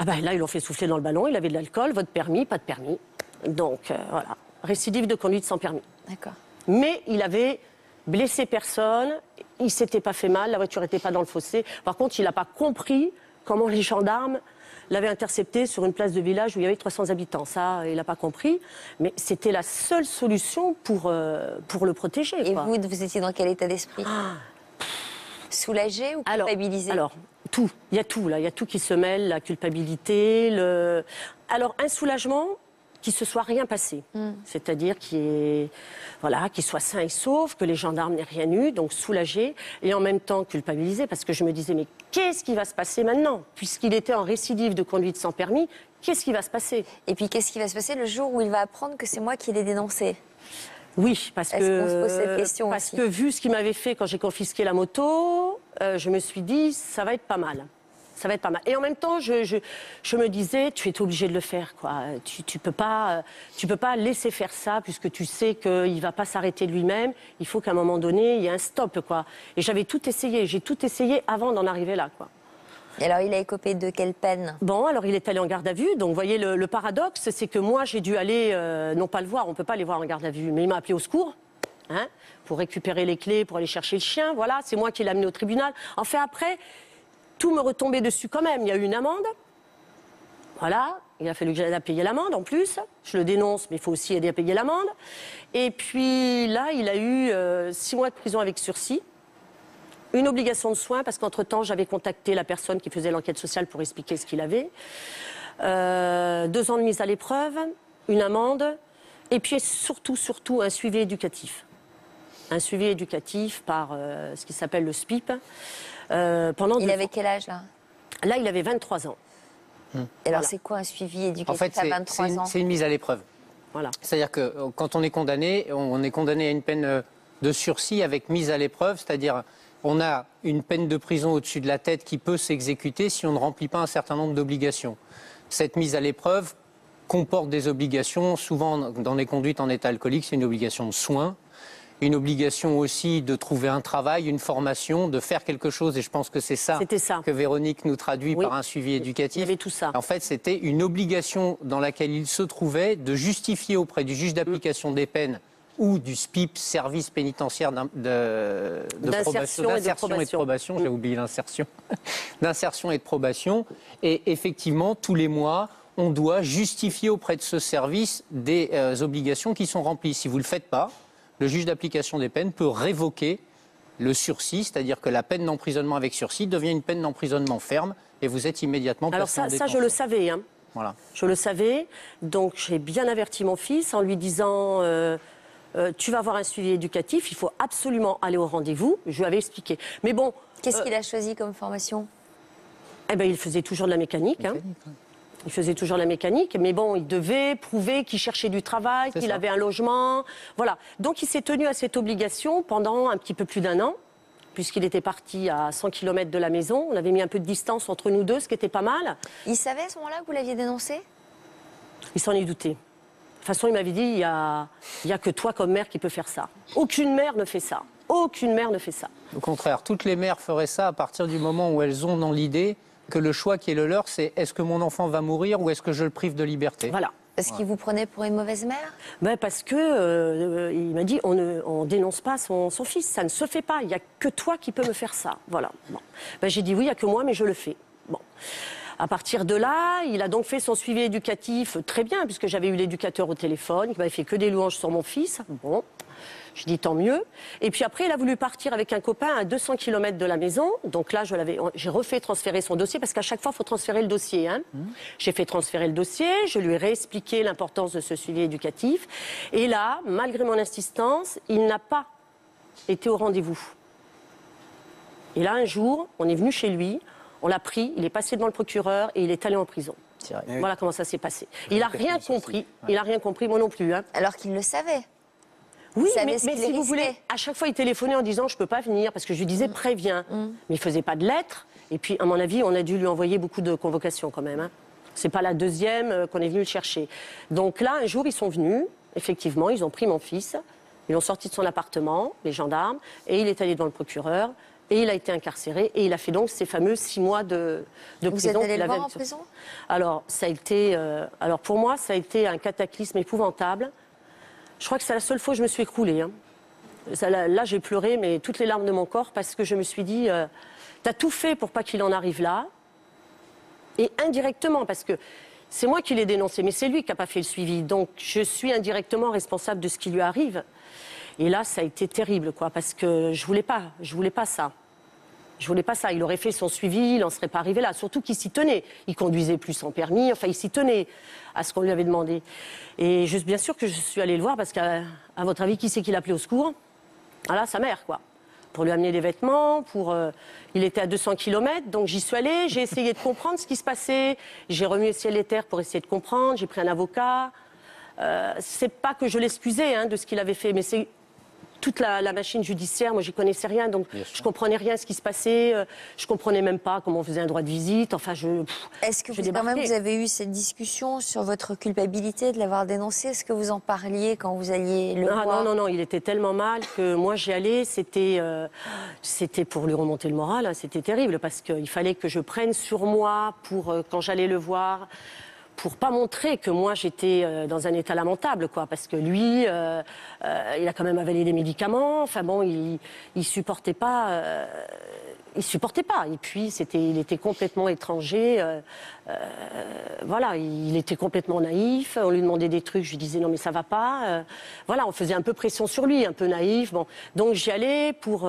Là, ils l'ont fait souffler dans le ballon, il avait de l'alcool, votre permis, pas de permis. Donc, voilà, récidive de conduite sans permis. D'accord. Mais il avait blessé personne, il ne s'était pas fait mal, la voiture n'était pas dans le fossé. Par contre, il n'a pas compris comment les gendarmes l'avait intercepté sur une place de village où il y avait 300 habitants. Ça, il n'a pas compris. Mais c'était la seule solution pour le protéger. Et quoi. vous étiez dans quel état d'esprit? Soulagé ou culpabilisé? Alors, tout. Il y a tout, là. Il y a tout qui se mêle, la culpabilité, Alors, un soulagement qu'il se soit rien passé. C'est-à-dire qu'il soit sain et sauf, que les gendarmes n'aient rien eu, donc soulagé, et en même temps culpabilisé, parce que je me disais, mais qu'est-ce qui va se passer maintenant? Puisqu'il était en récidive de conduite sans permis, qu'est-ce qui va se passer? Et puis, qu'est-ce qui va se passer le jour où il va apprendre que c'est moi qui l'ai dénoncé? Oui, parce Est-ce qu'on se pose cette question parce aussi que vu ce qu'il m'avait fait quand j'ai confisqué la moto, je me suis dit, ça va être pas mal. Ça va être pas mal. Et en même temps, je me disais, tu es obligé de le faire, quoi. Tu peux pas laisser faire ça, puisque tu sais qu'il va pas s'arrêter de lui-même. Il faut qu'à un moment donné, il y ait un stop, quoi. Et j'avais tout essayé. J'ai tout essayé avant d'en arriver là, quoi. Et alors, il a écopé de quelle peine? Bon, alors il est allé en garde à vue. Donc, vous voyez, le paradoxe, c'est que moi, j'ai dû aller, non pas le voir, on peut pas les voir en garde à vue, mais il m'a appelé au secours, hein, pour récupérer les clés, pour aller chercher le chien. Voilà, c'est moi qui l'ai amené au tribunal. Enfin, après, tout me retombait dessus quand même. Il y a eu une amende. Voilà, il a fallu que j'aide à payer l'amende en plus. Je le dénonce, mais il faut aussi aider à payer l'amende. Et puis là, il a eu 6 mois de prison avec sursis. Une obligation de soins, parce qu'entre-temps, j'avais contacté la personne qui faisait l'enquête sociale pour expliquer ce qu'il avait. 2 ans de mise à l'épreuve, une amende, et puis surtout, un suivi éducatif. Un suivi éducatif par ce qui s'appelle le SPIP. Pendant Il avait quel âge, là? Là, il avait 23 ans. Et alors, c'est quoi un suivi éducatif En fait, à 23 ans? c'est une mise à l'épreuve. Voilà. C'est-à-dire que quand on est condamné à une peine de sursis avec mise à l'épreuve, c'est-à-dire on a une peine de prison au-dessus de la tête qui peut s'exécuter si on ne remplit pas un certain nombre d'obligations. Cette mise à l'épreuve comporte des obligations, souvent dans les conduites en état alcoolique, c'est une obligation de soins, une obligation aussi de trouver un travail, une formation, de faire quelque chose, et je pense que c'est ça que Véronique nous traduit par un suivi éducatif. Il y avait tout ça. En fait, c'était une obligation dans laquelle il se trouvait de justifier auprès du juge d'application des peines ou du SPIP, service pénitentiaire d'insertion et de probation, j'ai oublié l'insertion, d'insertion et de probation, et effectivement, tous les mois, on doit justifier auprès de ce service des obligations qui sont remplies. Si vous ne le faites pas, le juge d'application des peines peut révoquer le sursis, c'est-à-dire que la peine d'emprisonnement avec sursis devient une peine d'emprisonnement ferme et vous êtes immédiatement placé en détention. Alors ça, je le savais, hein. Voilà. Je le savais, donc j'ai bien averti mon fils en lui disant tu vas avoir un suivi éducatif, il faut absolument aller au rendez-vous. Je lui avais expliqué. Mais bon... Qu'est-ce qu'il a choisi comme formation? Eh ben, il faisait toujours de la mécanique. Il faisait toujours de la mécanique, mais bon, il devait prouver qu'il cherchait du travail, qu'il avait un logement. Voilà. Donc il s'est tenu à cette obligation pendant un petit peu plus d'1 an, puisqu'il était parti à 100 km de la maison. On avait mis un peu de distance entre nous deux, ce qui était pas mal. Il savait à ce moment-là que vous l'aviez dénoncé? Il s'en est douté. De toute façon, il m'avait dit, il y a que toi comme mère qui peut faire ça. Aucune mère ne fait ça. Aucune mère ne fait ça. Au contraire, toutes les mères feraient ça à partir du moment où elles ont dans l'idée que le choix qui est le leur, c'est est-ce que mon enfant va mourir ou est-ce que je le prive de liberté? Voilà. Est-ce qu'il vous prenait pour une mauvaise mère? Ben parce que il m'a dit on dénonce pas son fils, ça ne se fait pas. Il n'y a que toi qui peux me faire ça. Voilà. Bon. Ben, j'ai dit oui, il n'y a que moi, mais je le fais. Bon. À partir de là, il a donc fait son suivi éducatif très bien, puisque j'avais eu l'éducateur au téléphone, qui m'avait fait que des louanges sur mon fils. Bon. Je dis tant mieux. Et puis après, il a voulu partir avec un copain à 200 km de la maison. Donc là, j'ai refait transférer son dossier, parce qu'à chaque fois, il faut transférer le dossier. Hein. J'ai fait transférer le dossier, je lui ai réexpliqué l'importance de ce suivi éducatif. Et là, malgré mon insistance, il n'a pas été au rendez-vous. Et là, un jour, on est venu chez lui, on l'a pris, il est passé devant le procureur et il est allé en prison. Voilà comment ça s'est passé. Il n'a rien compris. Il n'a rien compris, moi non plus. Hein. Alors qu'il le savait. Oui, mais si vous voulez, à chaque fois, il téléphonait en disant « je ne peux pas venir », parce que je lui disais « préviens ». Mais il ne faisait pas de lettres. Et puis, à mon avis, on a dû lui envoyer beaucoup de convocations quand même. Hein. Ce n'est pas la deuxième qu'on est venu le chercher. Donc là, un jour, ils sont venus. Effectivement, ils ont pris mon fils. Ils l'ont sorti de son appartement, les gendarmes. Et il est allé devant le procureur. Et il a été incarcéré. Et il a fait donc ces fameux 6 mois de prison. Vous êtes allé le voir en prison? Alors, pour moi, ça a été un cataclysme épouvantable. Je crois que c'est la seule fois où je me suis écroulée. Hein. Là, j'ai pleuré, mais toutes les larmes de mon corps, parce que je me suis dit, t'as tout fait pour pas qu'il en arrive là. Et indirectement, parce que c'est moi qui l'ai dénoncé, mais c'est lui qui n'a pas fait le suivi. Donc, je suis indirectement responsable de ce qui lui arrive. Et là, ça a été terrible, quoi, parce que je voulais pas ça. Je voulais pas ça. Il aurait fait son suivi, il n'en serait pas arrivé là. Surtout qu'il s'y tenait. Il conduisait plus sans permis. Enfin, il s'y tenait à ce qu'on lui avait demandé. Et bien sûr que je suis allée le voir parce qu'à votre avis, qui c'est qui l'appelait au secours? Voilà, sa mère, quoi. Pour lui amener des vêtements, il était à 200 km, donc j'y suis allée. J'ai essayé de comprendre ce qui se passait. J'ai remué ciel et terre pour essayer de comprendre. J'ai pris un avocat. C'est pas que je l'excusais hein, de ce qu'il avait fait, mais c'est toute la machine judiciaire. Moi, j'y connaissais rien, donc je comprenais rien à ce qui se passait. Je comprenais même pas comment on faisait un droit de visite. Enfin, Est-ce que quand même vous avez eu cette discussion sur votre culpabilité de l'avoir dénoncé? Est-ce que vous en parliez quand vous alliez le voir? Non, il était tellement mal que moi j'y allais. C'était pour lui remonter le moral. Hein, c'était terrible parce qu'il fallait que je prenne sur moi pour quand j'allais le voir. Pour pas montrer que moi j'étais dans un état lamentable, quoi, parce que lui, il a quand même avalé des médicaments. Enfin bon, il supportait pas. Il supportait pas. Et puis il était complètement étranger. Voilà, il était complètement naïf. On lui demandait des trucs, je lui disais non mais ça va pas. Voilà, on faisait un peu pression sur lui, un peu naïf. Bon, donc j'y allais pour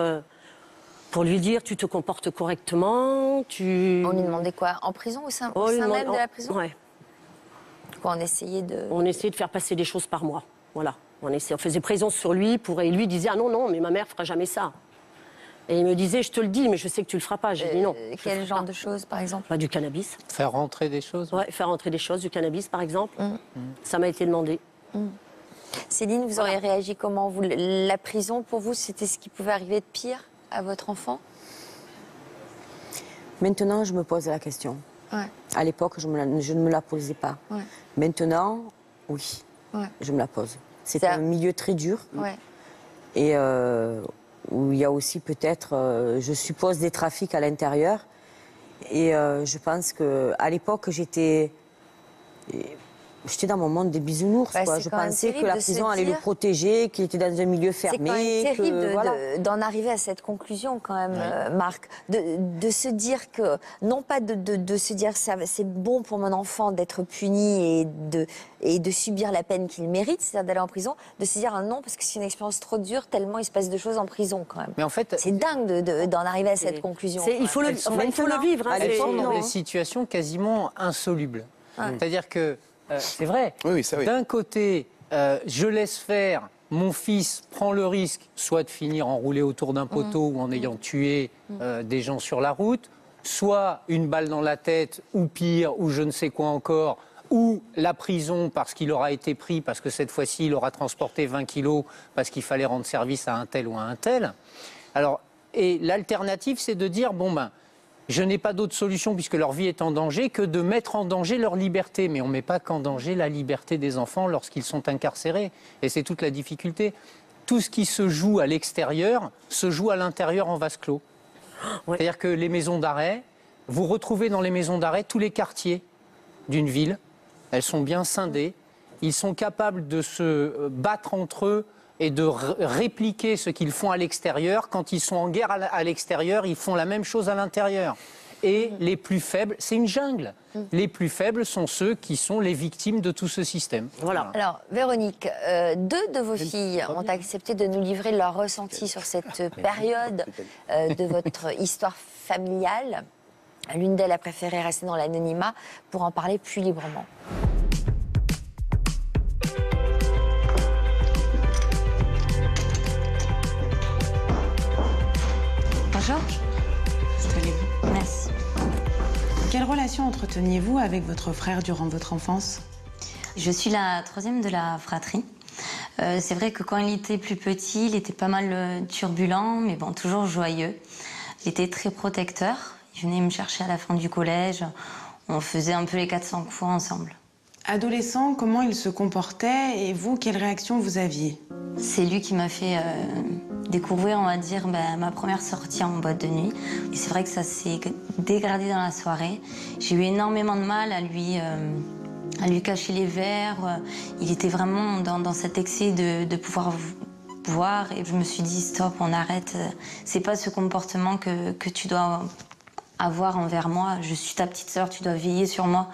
lui dire tu te comportes correctement. On lui demandait quoi? En prison au sein même de la prison? Ouais. On essayait de faire passer des choses par moi. Voilà. On faisait pression sur lui et lui disait ah non, mais ma mère fera jamais ça. Et il me disait je te le dis, mais je sais que tu le feras pas. J'ai dit non. Quel genre de choses, par exemple? Du cannabis. Faire rentrer des choses. Ouais, faire rentrer des choses, du cannabis, par exemple. Ça m'a été demandé. Céline, vous auriez réagi comment? La prison, pour vous, c'était ce qui pouvait arriver de pire à votre enfant? Maintenant, je me pose la question. Ouais. À l'époque, je ne me la posais pas. Ouais. Maintenant, oui, je me la pose. C'est un milieu très dur. Ouais. Et où il y a aussi peut-être, je suppose, des trafics à l'intérieur. Et je pense qu'à l'époque, j'étais dans mon monde des bisounours. Quoi. Je pensais que la prison allait le protéger, qu'il était dans un milieu fermé. C'est quand même terrible d'en arriver à cette conclusion quand même, Marc. De se dire que, non pas de se dire c'est bon pour mon enfant d'être puni et de subir la peine qu'il mérite, c'est-à-dire d'aller en prison, de se dire non parce que c'est une expérience trop dure, tellement il se passe de choses en prison quand même. Mais en fait, c'est dingue d'en arriver à cette conclusion. Il faut le vivre. Elles sont dans des situations quasiment insolubles. C'est-à-dire que c'est vrai. Oui, ça, oui. D'un côté, je laisse faire, mon fils prend le risque soit de finir enroulé autour d'un poteau ou en ayant tué des gens sur la route, soit une balle dans la tête ou pire, ou je ne sais quoi encore, ou la prison parce qu'il aura été pris, parce que cette fois-ci il aura transporté 20 kilos parce qu'il fallait rendre service à un tel ou à un tel. Alors, et l'alternative, c'est de dire, je n'ai pas d'autre solution puisque leur vie est en danger que de mettre en danger leur liberté. Mais on ne met pas qu'en danger la liberté des enfants lorsqu'ils sont incarcérés. Et c'est toute la difficulté. Tout ce qui se joue à l'extérieur se joue à l'intérieur en vase clos. Ouais. C'est-à-dire que les maisons d'arrêt, vous retrouvez dans les maisons d'arrêt tous les quartiers d'une ville. Elles sont bien scindées. Ils sont capables de se battre entre eux et de répliquer ce qu'ils font à l'extérieur. Quand ils sont en guerre à l'extérieur, ils font la même chose à l'intérieur. Et les plus faibles, c'est une jungle. Les plus faibles sont ceux qui sont les victimes de tout ce système. Voilà. Alors, Véronique, 2 de vos filles ont accepté de nous livrer leur ressenti sur cette période de votre histoire familiale. L'une d'elles a préféré rester dans l'anonymat pour en parler plus librement. Bonjour. Installez-vous. Merci. Quelle relation entreteniez-vous avec votre frère durant votre enfance? Je suis la 3e de la fratrie. C'est vrai que quand il était plus petit, il était pas mal turbulent, mais bon, toujours joyeux. Il était très protecteur. Il venait me chercher à la fin du collège. On faisait un peu les 400 coups ensemble. Adolescent, comment il se comportait et vous, quelle réaction vous aviez? C'est lui qui m'a fait découvrir, on va dire, ma première sortie en boîte de nuit. Et c'est vrai que ça s'est dégradé dans la soirée. J'ai eu énormément de mal à lui cacher les verres. Il était vraiment dans cet excès de pouvoir boire. Et je me suis dit, stop, on arrête. C'est pas ce comportement que tu dois avoir envers moi. Je suis ta petite sœur, tu dois veiller sur moi.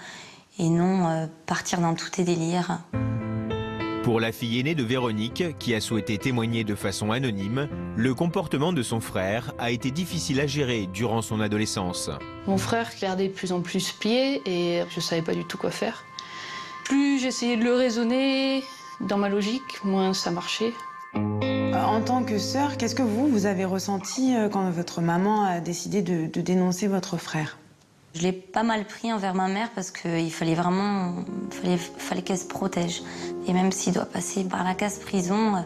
Et non partir dans tous tes délires. Pour la fille aînée de Véronique, qui a souhaité témoigner de façon anonyme, le comportement de son frère a été difficile à gérer durant son adolescence. Mon frère regardait de plus en plus pied et je ne savais pas du tout quoi faire. Plus j'essayais de le raisonner dans ma logique, moins ça marchait. En tant que sœur, qu'est-ce que vous avez ressenti quand votre maman a décidé de dénoncer votre frère? Je l'ai pas mal pris envers ma mère parce qu'il fallait vraiment fallait qu'elle se protège. Et même s'il doit passer par la case prison,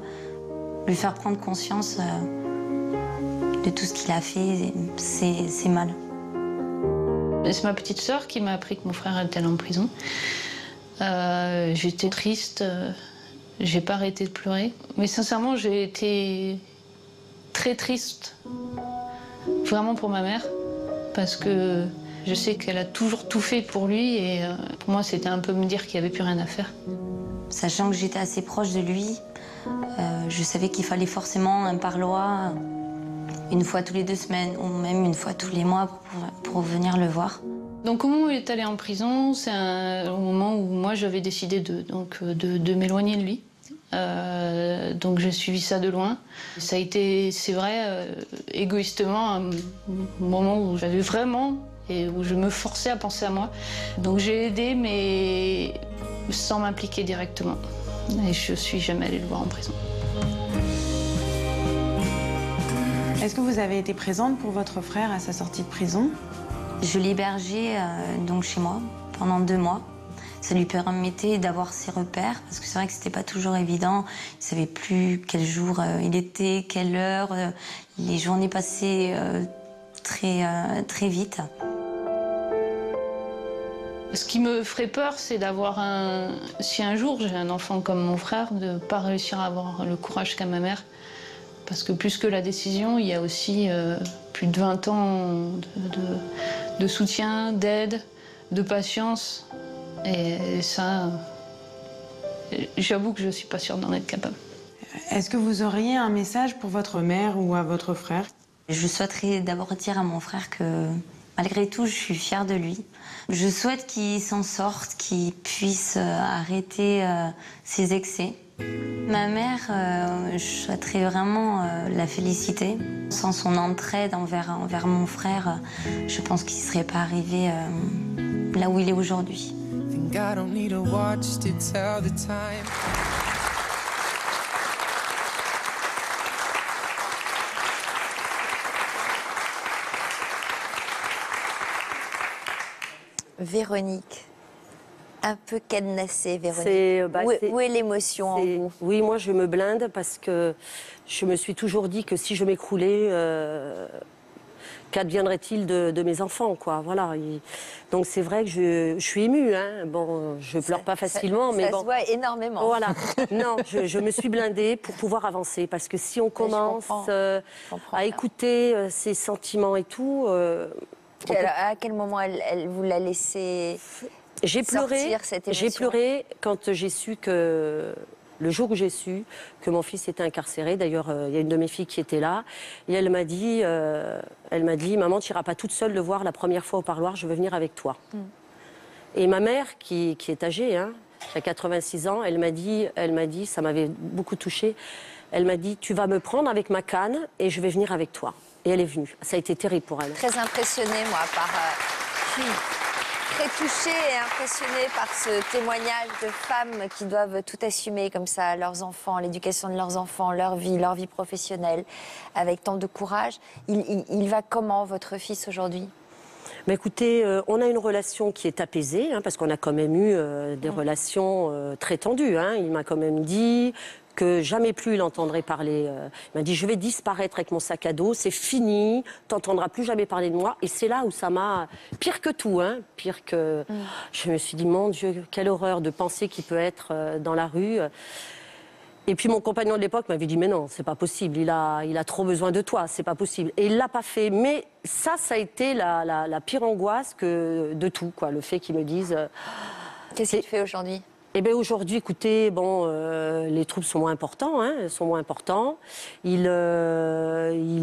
lui faire prendre conscience de tout ce qu'il a fait, c'est mal. C'est ma petite sœur qui m'a appris que mon frère était allé en prison. J'étais triste, j'ai pas arrêté de pleurer. Mais sincèrement, j'ai été très triste, vraiment pour ma mère, parce que je sais qu'elle a toujours tout fait pour lui et pour moi, c'était un peu me dire qu'il n'y avait plus rien à faire. Sachant que j'étais assez proche de lui, je savais qu'il fallait forcément un parloir une fois tous les 2 semaines ou même une fois tous les mois pour venir le voir. Donc au moment où il est allé en prison, c'est au moment où moi j'avais décidé de m'éloigner de lui. Donc j'ai suivi ça de loin. Ça a été, c'est vrai, égoïstement, un moment où j'avais vraiment et où je me forçais à penser à moi. Donc j'ai aidé, mais sans m'impliquer directement. Et je suis jamais allée le voir en prison. Est-ce que vous avez été présente pour votre frère à sa sortie de prison? Je l'ai hébergé donc chez moi pendant 2 mois. Ça lui permettait d'avoir ses repères, parce que c'est vrai que c'était pas toujours évident. Il savait plus quel jour il était, quelle heure. Les journées passaient très vite. Ce qui me ferait peur, c'est d'avoir si un jour j'ai un enfant comme mon frère, de ne pas réussir à avoir le courage qu'a ma mère. Parce que plus que la décision, il y a aussi plus de 20 ans de soutien, d'aide, de patience. Et ça, j'avoue que je ne suis pas sûre d'en être capable. Est-ce que vous auriez un message pour votre mère ou à votre frère? Je souhaiterais d'abord dire à mon frère que malgré tout, je suis fière de lui. Je souhaite qu'il s'en sorte, qu'il puisse arrêter ses excès. Ma mère, je souhaiterais vraiment la féliciter. Sans son entraide envers mon frère, je pense qu'il ne serait pas arrivé là où il est aujourd'hui. Véronique, un peu cadenassée, Véronique. Où est l'émotion en vous? Oui, moi je me blinde parce que je me suis toujours dit que si je m'écroulais, qu'adviendrait-il de mes enfants, quoi. Voilà. Donc c'est vrai que je suis émue, hein. Bon, je pleure pas facilement, mais bon. Ça se voit énormément. Voilà. Non, je me suis blindée pour pouvoir avancer, parce que si on commence à écouter ses sentiments et tout. À quel moment elle vous l'a laissé sortir cette émotion? J'ai pleuré quand j'ai su que... Le jour où j'ai su que mon fils était incarcéré, d'ailleurs, il y a une de mes filles qui était là, et elle m'a dit, maman, tu n'iras pas toute seule le voir la première fois au parloir, je veux venir avec toi. Et ma mère, qui est âgée, hein, qui a 86 ans, elle m'a dit, ça m'avait beaucoup touchée, elle m'a dit, tu vas me prendre avec ma canne et je vais venir avec toi. Et elle est venue. Ça a été terrible pour elle. Très impressionnée, moi, très touchée et impressionnée par ce témoignage de femmes qui doivent tout assumer comme ça, leurs enfants, l'éducation de leurs enfants, leur vie professionnelle, avec tant de courage. Il va comment, votre fils, aujourd'hui? Mais écoutez, on a une relation qui est apaisée, hein, parce qu'on a quand même eu des relations très tendues. Hein. Il m'a quand même dit que jamais plus il entendrait parler. Il m'a dit, je vais disparaître avec mon sac à dos, c'est fini, t'entendras plus jamais parler de moi. Et c'est là où ça m'a... Pire que tout, hein, pire que... Je me suis dit, mon Dieu, quelle horreur de penser qu'il peut être dans la rue. Et puis mon compagnon de l'époque m'avait dit, mais non, c'est pas possible, il a trop besoin de toi, c'est pas possible. Et il l'a pas fait. Mais ça a été la pire angoisse de tout, quoi, le fait qu'ils me disent... Qu'est-ce qu'il fait aujourd'hui? Eh bien aujourd'hui, écoutez, bon, les troubles sont moins importants, hein, sont moins importants. Il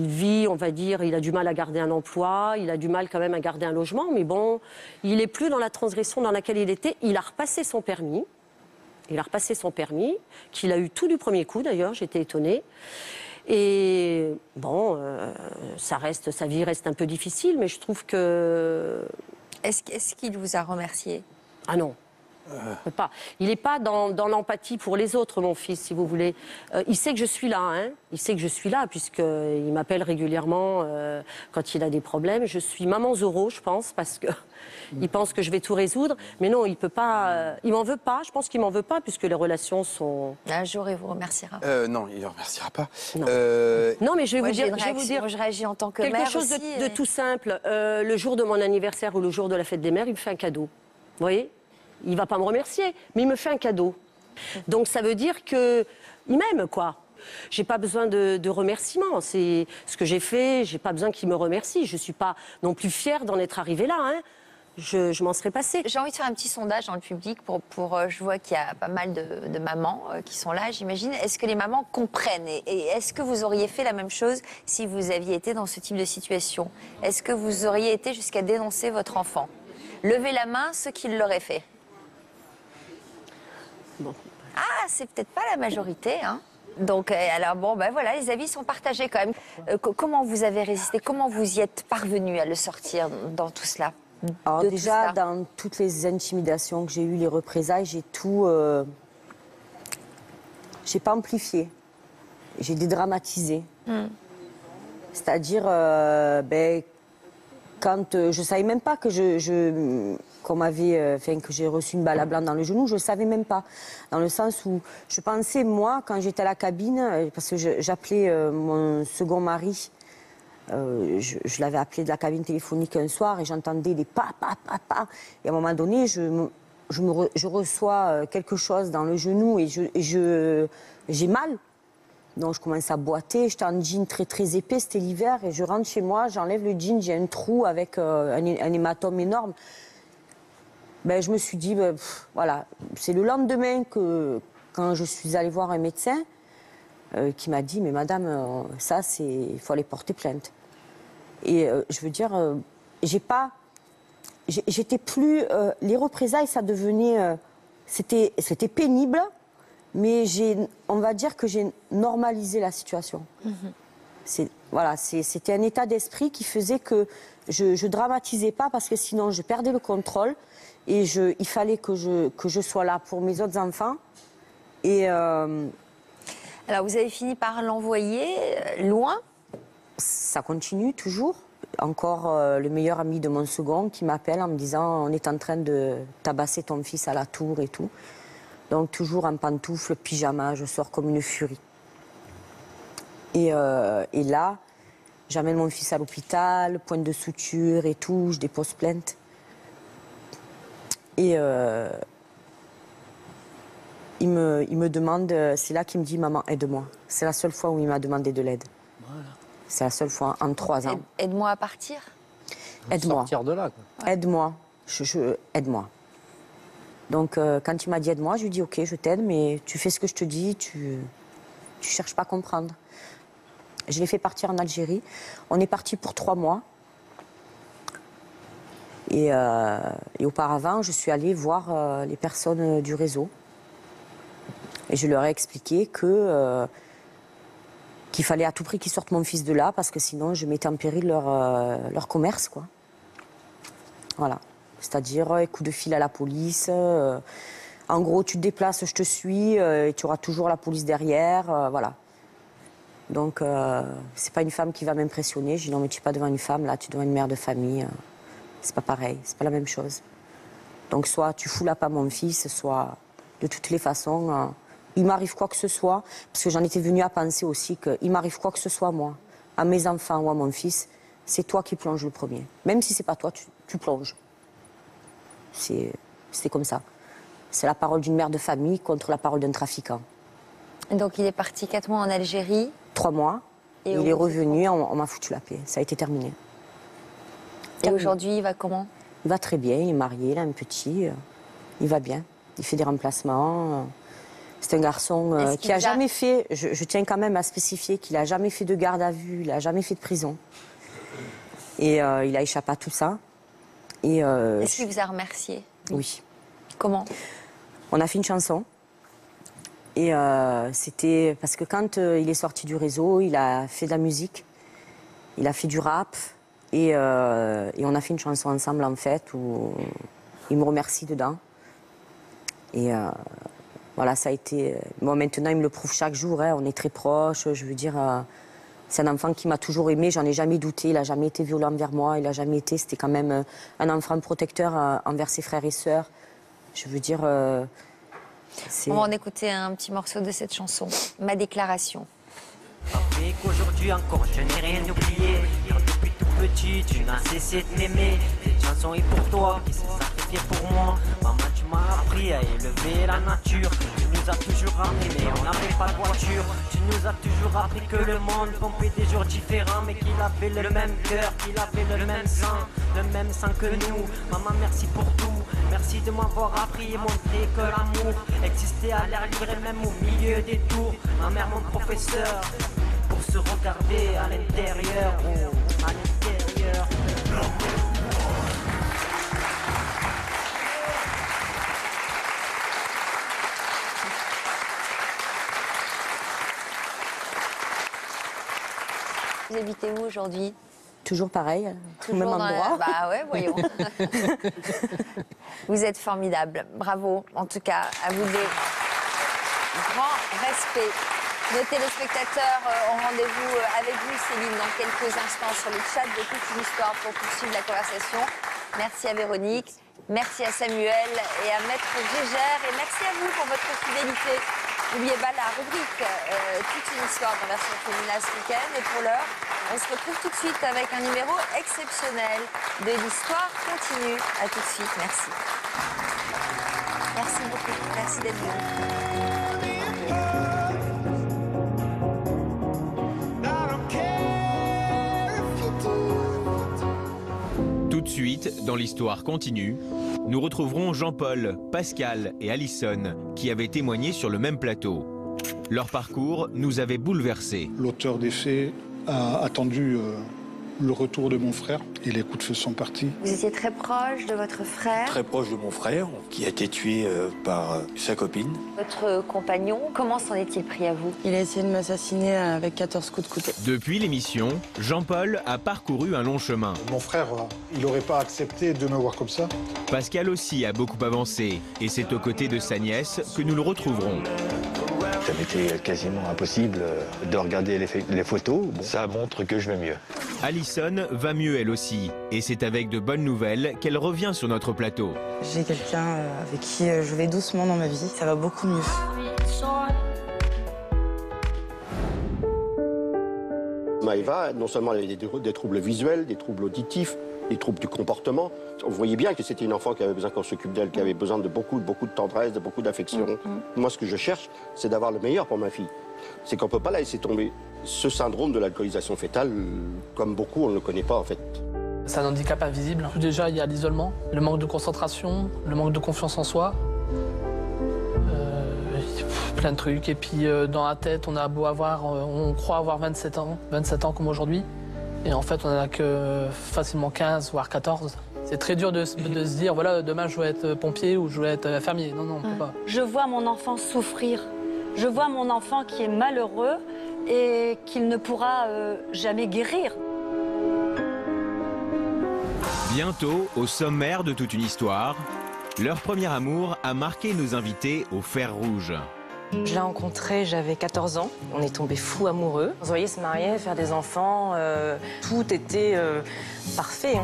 vit, on va dire, il a du mal à garder un emploi, il a du mal quand même à garder un logement, mais bon, il n'est plus dans la transgression dans laquelle il était. Il a repassé son permis. Il a repassé son permis, qu'il a eu tout du premier coup d'ailleurs, j'étais étonnée. Et bon, sa vie reste un peu difficile, mais je trouve que... Est-ce qu'il vous a remercié? Ah non. Pas. Il n'est pas dans l'empathie pour les autres, mon fils, si vous voulez. Il sait que je suis là, hein. Il sait que je suis là, puisqu'il m'appelle régulièrement quand il a des problèmes. Je suis maman Zorro, je pense, parce qu'il pense que je vais tout résoudre. Mais non, il peut pas. Il m'en veut pas. Je pense qu'il m'en veut pas, puisque les relations sont. Un jour, il vous remerciera. Non, il ne remerciera pas. Non. Non, mais je vais vous dire. Moi, je réagis en tant que quelque mère chose aussi, de tout simple. Le jour de mon anniversaire ou le jour de la fête des mères, il me fait un cadeau. Vous voyez? Il ne va pas me remercier, mais il me fait un cadeau. Donc ça veut dire qu'il m'aime, quoi. Je n'ai pas besoin de remerciements. C'est ce que j'ai fait, je n'ai pas besoin qu'il me remercie. Je ne suis pas non plus fière d'en être arrivée là. Hein. Je m'en serais passée. J'ai envie de faire un petit sondage dans le public. Je vois qu'il y a pas mal de mamans qui sont là, j'imagine. Est-ce que les mamans comprennent? Et est-ce que vous auriez fait la même chose si vous aviez été dans ce type de situation? Est-ce que vous auriez été jusqu'à dénoncer votre enfant? Levez la main ceux qui l'auraient fait. Bon. Ah, c'est peut-être pas la majorité, hein. Donc, alors bon, ben voilà, les avis sont partagés quand même. Comment vous avez résisté? Comment vous y êtes parvenu à le sortir dans tout cela? Alors déjà, dans toutes les intimidations que j'ai eues, les représailles, j'ai tout... j'ai pas amplifié. J'ai dédramatisé. C'est-à-dire, quand je savais même pas que que j'ai reçu une balle à blanc dans le genou, je ne savais même pas. Dans le sens où je pensais, moi, quand j'étais à la cabine, parce que j'appelais mon second mari, je l'avais appelé de la cabine téléphonique un soir et j'entendais des pa. Et à un moment donné, je reçois quelque chose dans le genou et j'ai mal. Donc je commence à boiter, j'étais en jean très très épais, c'était l'hiver, et je rentre chez moi, j'enlève le jean, j'ai un trou avec un hématome énorme. Ben, je me suis dit, voilà, c'est le lendemain quand je suis allée voir un médecin qui m'a dit, mais madame, ça, il faut aller porter plainte. Et je veux dire, j'étais plus, les représailles, ça devenait, c'était pénible, mais on va dire que j'ai normalisé la situation. Voilà, c'était un état d'esprit qui faisait que je dramatisais pas, parce que sinon je perdais le contrôle. Et il fallait que je sois là pour mes autres enfants. Et alors, vous avez fini par l'envoyer loin? Ça continue toujours. Encore le meilleur ami de mon second qui m'appelle en me disant, on est en train de tabasser ton fils à la tour et tout. Donc toujours en pantoufles, pyjama, je sors comme une furie. Et là, j'amène mon fils à l'hôpital, point de suture et tout, je dépose plainte. Et il me demande, c'est là qu'il me dit, maman, aide-moi. C'est la seule fois où il m'a demandé de l'aide. Voilà. C'est la seule fois en 3 ans. Aide-moi à partir? Aide-moi. Sortir de là, quoi. Aide-moi. Aide-moi. Donc, quand il m'a dit aide-moi, je lui ai dit, ok, je t'aide, mais tu fais ce que je te dis, tu cherches pas à comprendre. Je l'ai fait partir en Algérie. On est parti pour 3 mois. Et auparavant, je suis allée voir les personnes du réseau. Et je leur ai expliqué qu'il fallait à tout prix qu'ils sortent mon fils de là, parce que sinon, je mettais en péril leur commerce, quoi. Voilà. C'est-à-dire, coup de fil à la police. En gros, tu te déplaces, je te suis, et tu auras toujours la police derrière. Voilà. Donc, c'est pas une femme qui va m'impressionner. Je dis, non, mais tu n'es pas devant une femme, là, tu es devant une mère de famille. C'est pas pareil, c'est pas la même chose. Donc soit tu fous la paix à mon fils, soit de toutes les façons, il m'arrive quoi que ce soit, parce que j'en étais venue à penser aussi qu'il m'arrive quoi que ce soit, moi, à mes enfants ou à mon fils, c'est toi qui plonges le premier. Même si c'est pas toi, tu plonges. C'était comme ça. C'est la parole d'une mère de famille contre la parole d'un trafiquant. Donc il est parti 4 mois en Algérie? 3 mois. Et il est revenu, on m'a foutu la paix. Ça a été terminé. Et aujourd'hui, il va comment? Il va très bien, il est marié, il a un petit. Il va bien. Il fait des remplacements. C'est un garçon qui n'a jamais fait, je tiens quand même à spécifier qu'il n'a jamais fait de garde à vue, il n'a jamais fait de prison. Et il a échappé à tout ça. Est-ce qu'il vous a remercié? Oui. Comment? On a fait une chanson Et c'était parce que quand il est sorti du réseau, il a fait de la musique, il a fait du rap et on a fait une chanson ensemble en fait où il me remercie dedans. Et voilà, ça a été... Bon, maintenant, il me le prouve chaque jour, hein, on est très proches, je veux dire... c'est un enfant qui m'a toujours aimé, j'en ai jamais douté, il n'a jamais été violent envers moi, il n'a jamais été... C'était quand même un enfant protecteur envers ses frères et sœurs. Je veux dire... On va en écouter un petit morceau de cette chanson, Ma déclaration. Après qu'aujourd'hui encore je n'ai rien oublié, car depuis tout petit tu n'as cessé de m'aimer. Cette chanson est pour toi qui s'est sacrifié pour moi. Maman, tu m'as appris à élever la nature. Tu nous as toujours amené mais on n'avait pas de voiture. Tu nous as toujours appris que le monde pompait des jours différents, mais qu'il avait le même cœur, qu'il avait le même sang que nous. Maman, merci pour tout. Merci de m'avoir appris et montré que l'amour existait à l'air libre et même au milieu des tours. Ma mère, mon professeur, pour se regarder à l'intérieur, à l'intérieur. Vous habitez où aujourd'hui? Toujours pareil, au même endroit. Bah ouais, voyons. Vous êtes formidable. Bravo, en tout cas, à vous deux. Grand respect. Nos téléspectateurs ont rendez-vous avec vous, Céline, dans quelques instants sur le chat de Toute une Histoire pour poursuivre la conversation. Merci à Véronique, merci à Samuel et à Maître Gégère et merci à vous pour votre fidélité. N'oubliez pas la rubrique Toute une Histoire dans version féminin ce week-end. Et pour l'heure, on se retrouve tout de suite avec un numéro exceptionnel de l'Histoire continue. À tout de suite, merci. Merci beaucoup, merci d'être venu. Tout de suite, dans l'Histoire continue, nous retrouverons Jean-Paul, Pascal et Alison qui avaient témoigné sur le même plateau. Leur parcours nous avait bouleversés. L'auteur des faits a attendu le retour de mon frère et les coups de feu sont partis. Vous étiez très proche de votre frère. Très proche de mon frère qui a été tué par sa copine. Votre compagnon, comment s'en est-il pris à vous? Il a essayé de m'assassiner avec 14 coups de couteau. Depuis l'émission, Jean-Paul a parcouru un long chemin. Mon frère, il n'aurait pas accepté de me voir comme ça. Pascal aussi a beaucoup avancé et c'est aux côtés de sa nièce que nous le retrouverons. Ça m'était quasiment impossible de regarder les photos. Ça montre que je vais mieux. Alison va mieux elle aussi. Et c'est avec de bonnes nouvelles qu'elle revient sur notre plateau. J'ai quelqu'un avec qui je vais doucement dans ma vie. Ça va beaucoup mieux. Maëva, non seulement elle avait des troubles visuels, des troubles auditifs, des troubles du comportement. On voyait bien que c'était une enfant qui avait besoin qu'on s'occupe d'elle, qui avait besoin de beaucoup de tendresse, de beaucoup d'affection. Moi, ce que je cherche, c'est d'avoir le meilleur pour ma fille. C'est qu'on ne peut pas la laisser tomber. Ce syndrome de l'alcoolisation fétale, comme beaucoup, on ne le connaît pas en fait. C'est un handicap invisible. Déjà, il y a l'isolement, le manque de concentration, le manque de confiance en soi. Plein de trucs. Et puis, dans la tête, on a beau avoir, on croit avoir 27 ans comme aujourd'hui. Et en fait, on n'en a que facilement 15, voire 14. C'est très dur de se dire, voilà, demain, je veux être pompier ou je veux être fermier. Non, non, on ne peut pas. Je vois mon enfant souffrir. Je vois mon enfant qui est malheureux et qu'il ne pourra jamais guérir. Bientôt, au sommaire de Toute une Histoire, leur premier amour a marqué nos invités au fer rouge. Je l'ai rencontré, j'avais 14 ans. On est tombés fous amoureux. On se voyait se marier, faire des enfants. Tout était parfait.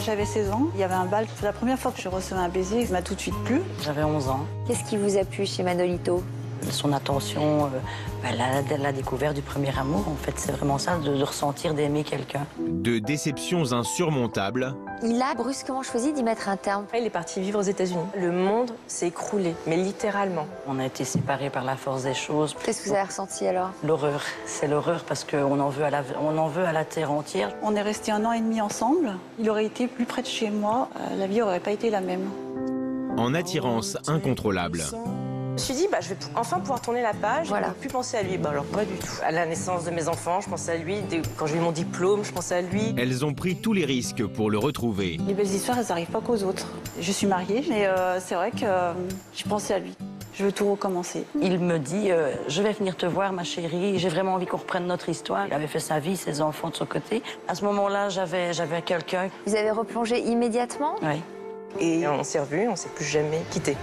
J'avais 16 ans. Il y avait un bal. C'est la première fois que je recevais un baiser. Il m'a tout de suite plu. J'avais 11 ans. Qu'est-ce qui vous a plu chez Manolito? Son attention, la découverte du premier amour. En fait, c'est vraiment ça, de ressentir, d'aimer quelqu'un. De déceptions insurmontables. Il a brusquement choisi d'y mettre un terme. Il est parti vivre aux États-Unis. Le monde s'est écroulé, mais littéralement. On a été séparés par la force des choses. Qu'est-ce que vous avez ressenti alors? L'horreur. C'est l'horreur parce qu'on en veut à la terre entière. On est restés 1 an et demi ensemble. Il aurait été plus près de chez moi. La vie n'aurait pas été la même. En attirance incontrôlable. Je me suis dit, je vais enfin pouvoir tourner la page, voilà. Et ne plus penser à lui. Alors pas du tout. À la naissance de mes enfants, je pensais à lui. Quand j'ai eu mon diplôme, je pensais à lui. Elles ont pris tous les risques pour le retrouver. Les belles histoires, elles n'arrivent pas qu'aux autres. Je suis mariée, mais c'est vrai que je pensais à lui. Je veux tout recommencer. Il me dit je vais venir te voir, ma chérie. J'ai vraiment envie qu'on reprenne notre histoire. Il avait fait sa vie, ses enfants de son côté. À ce moment-là, j'avais quelqu'un. Vous avez replongé immédiatement? Oui. Et on s'est revus, on s'est plus jamais quittés.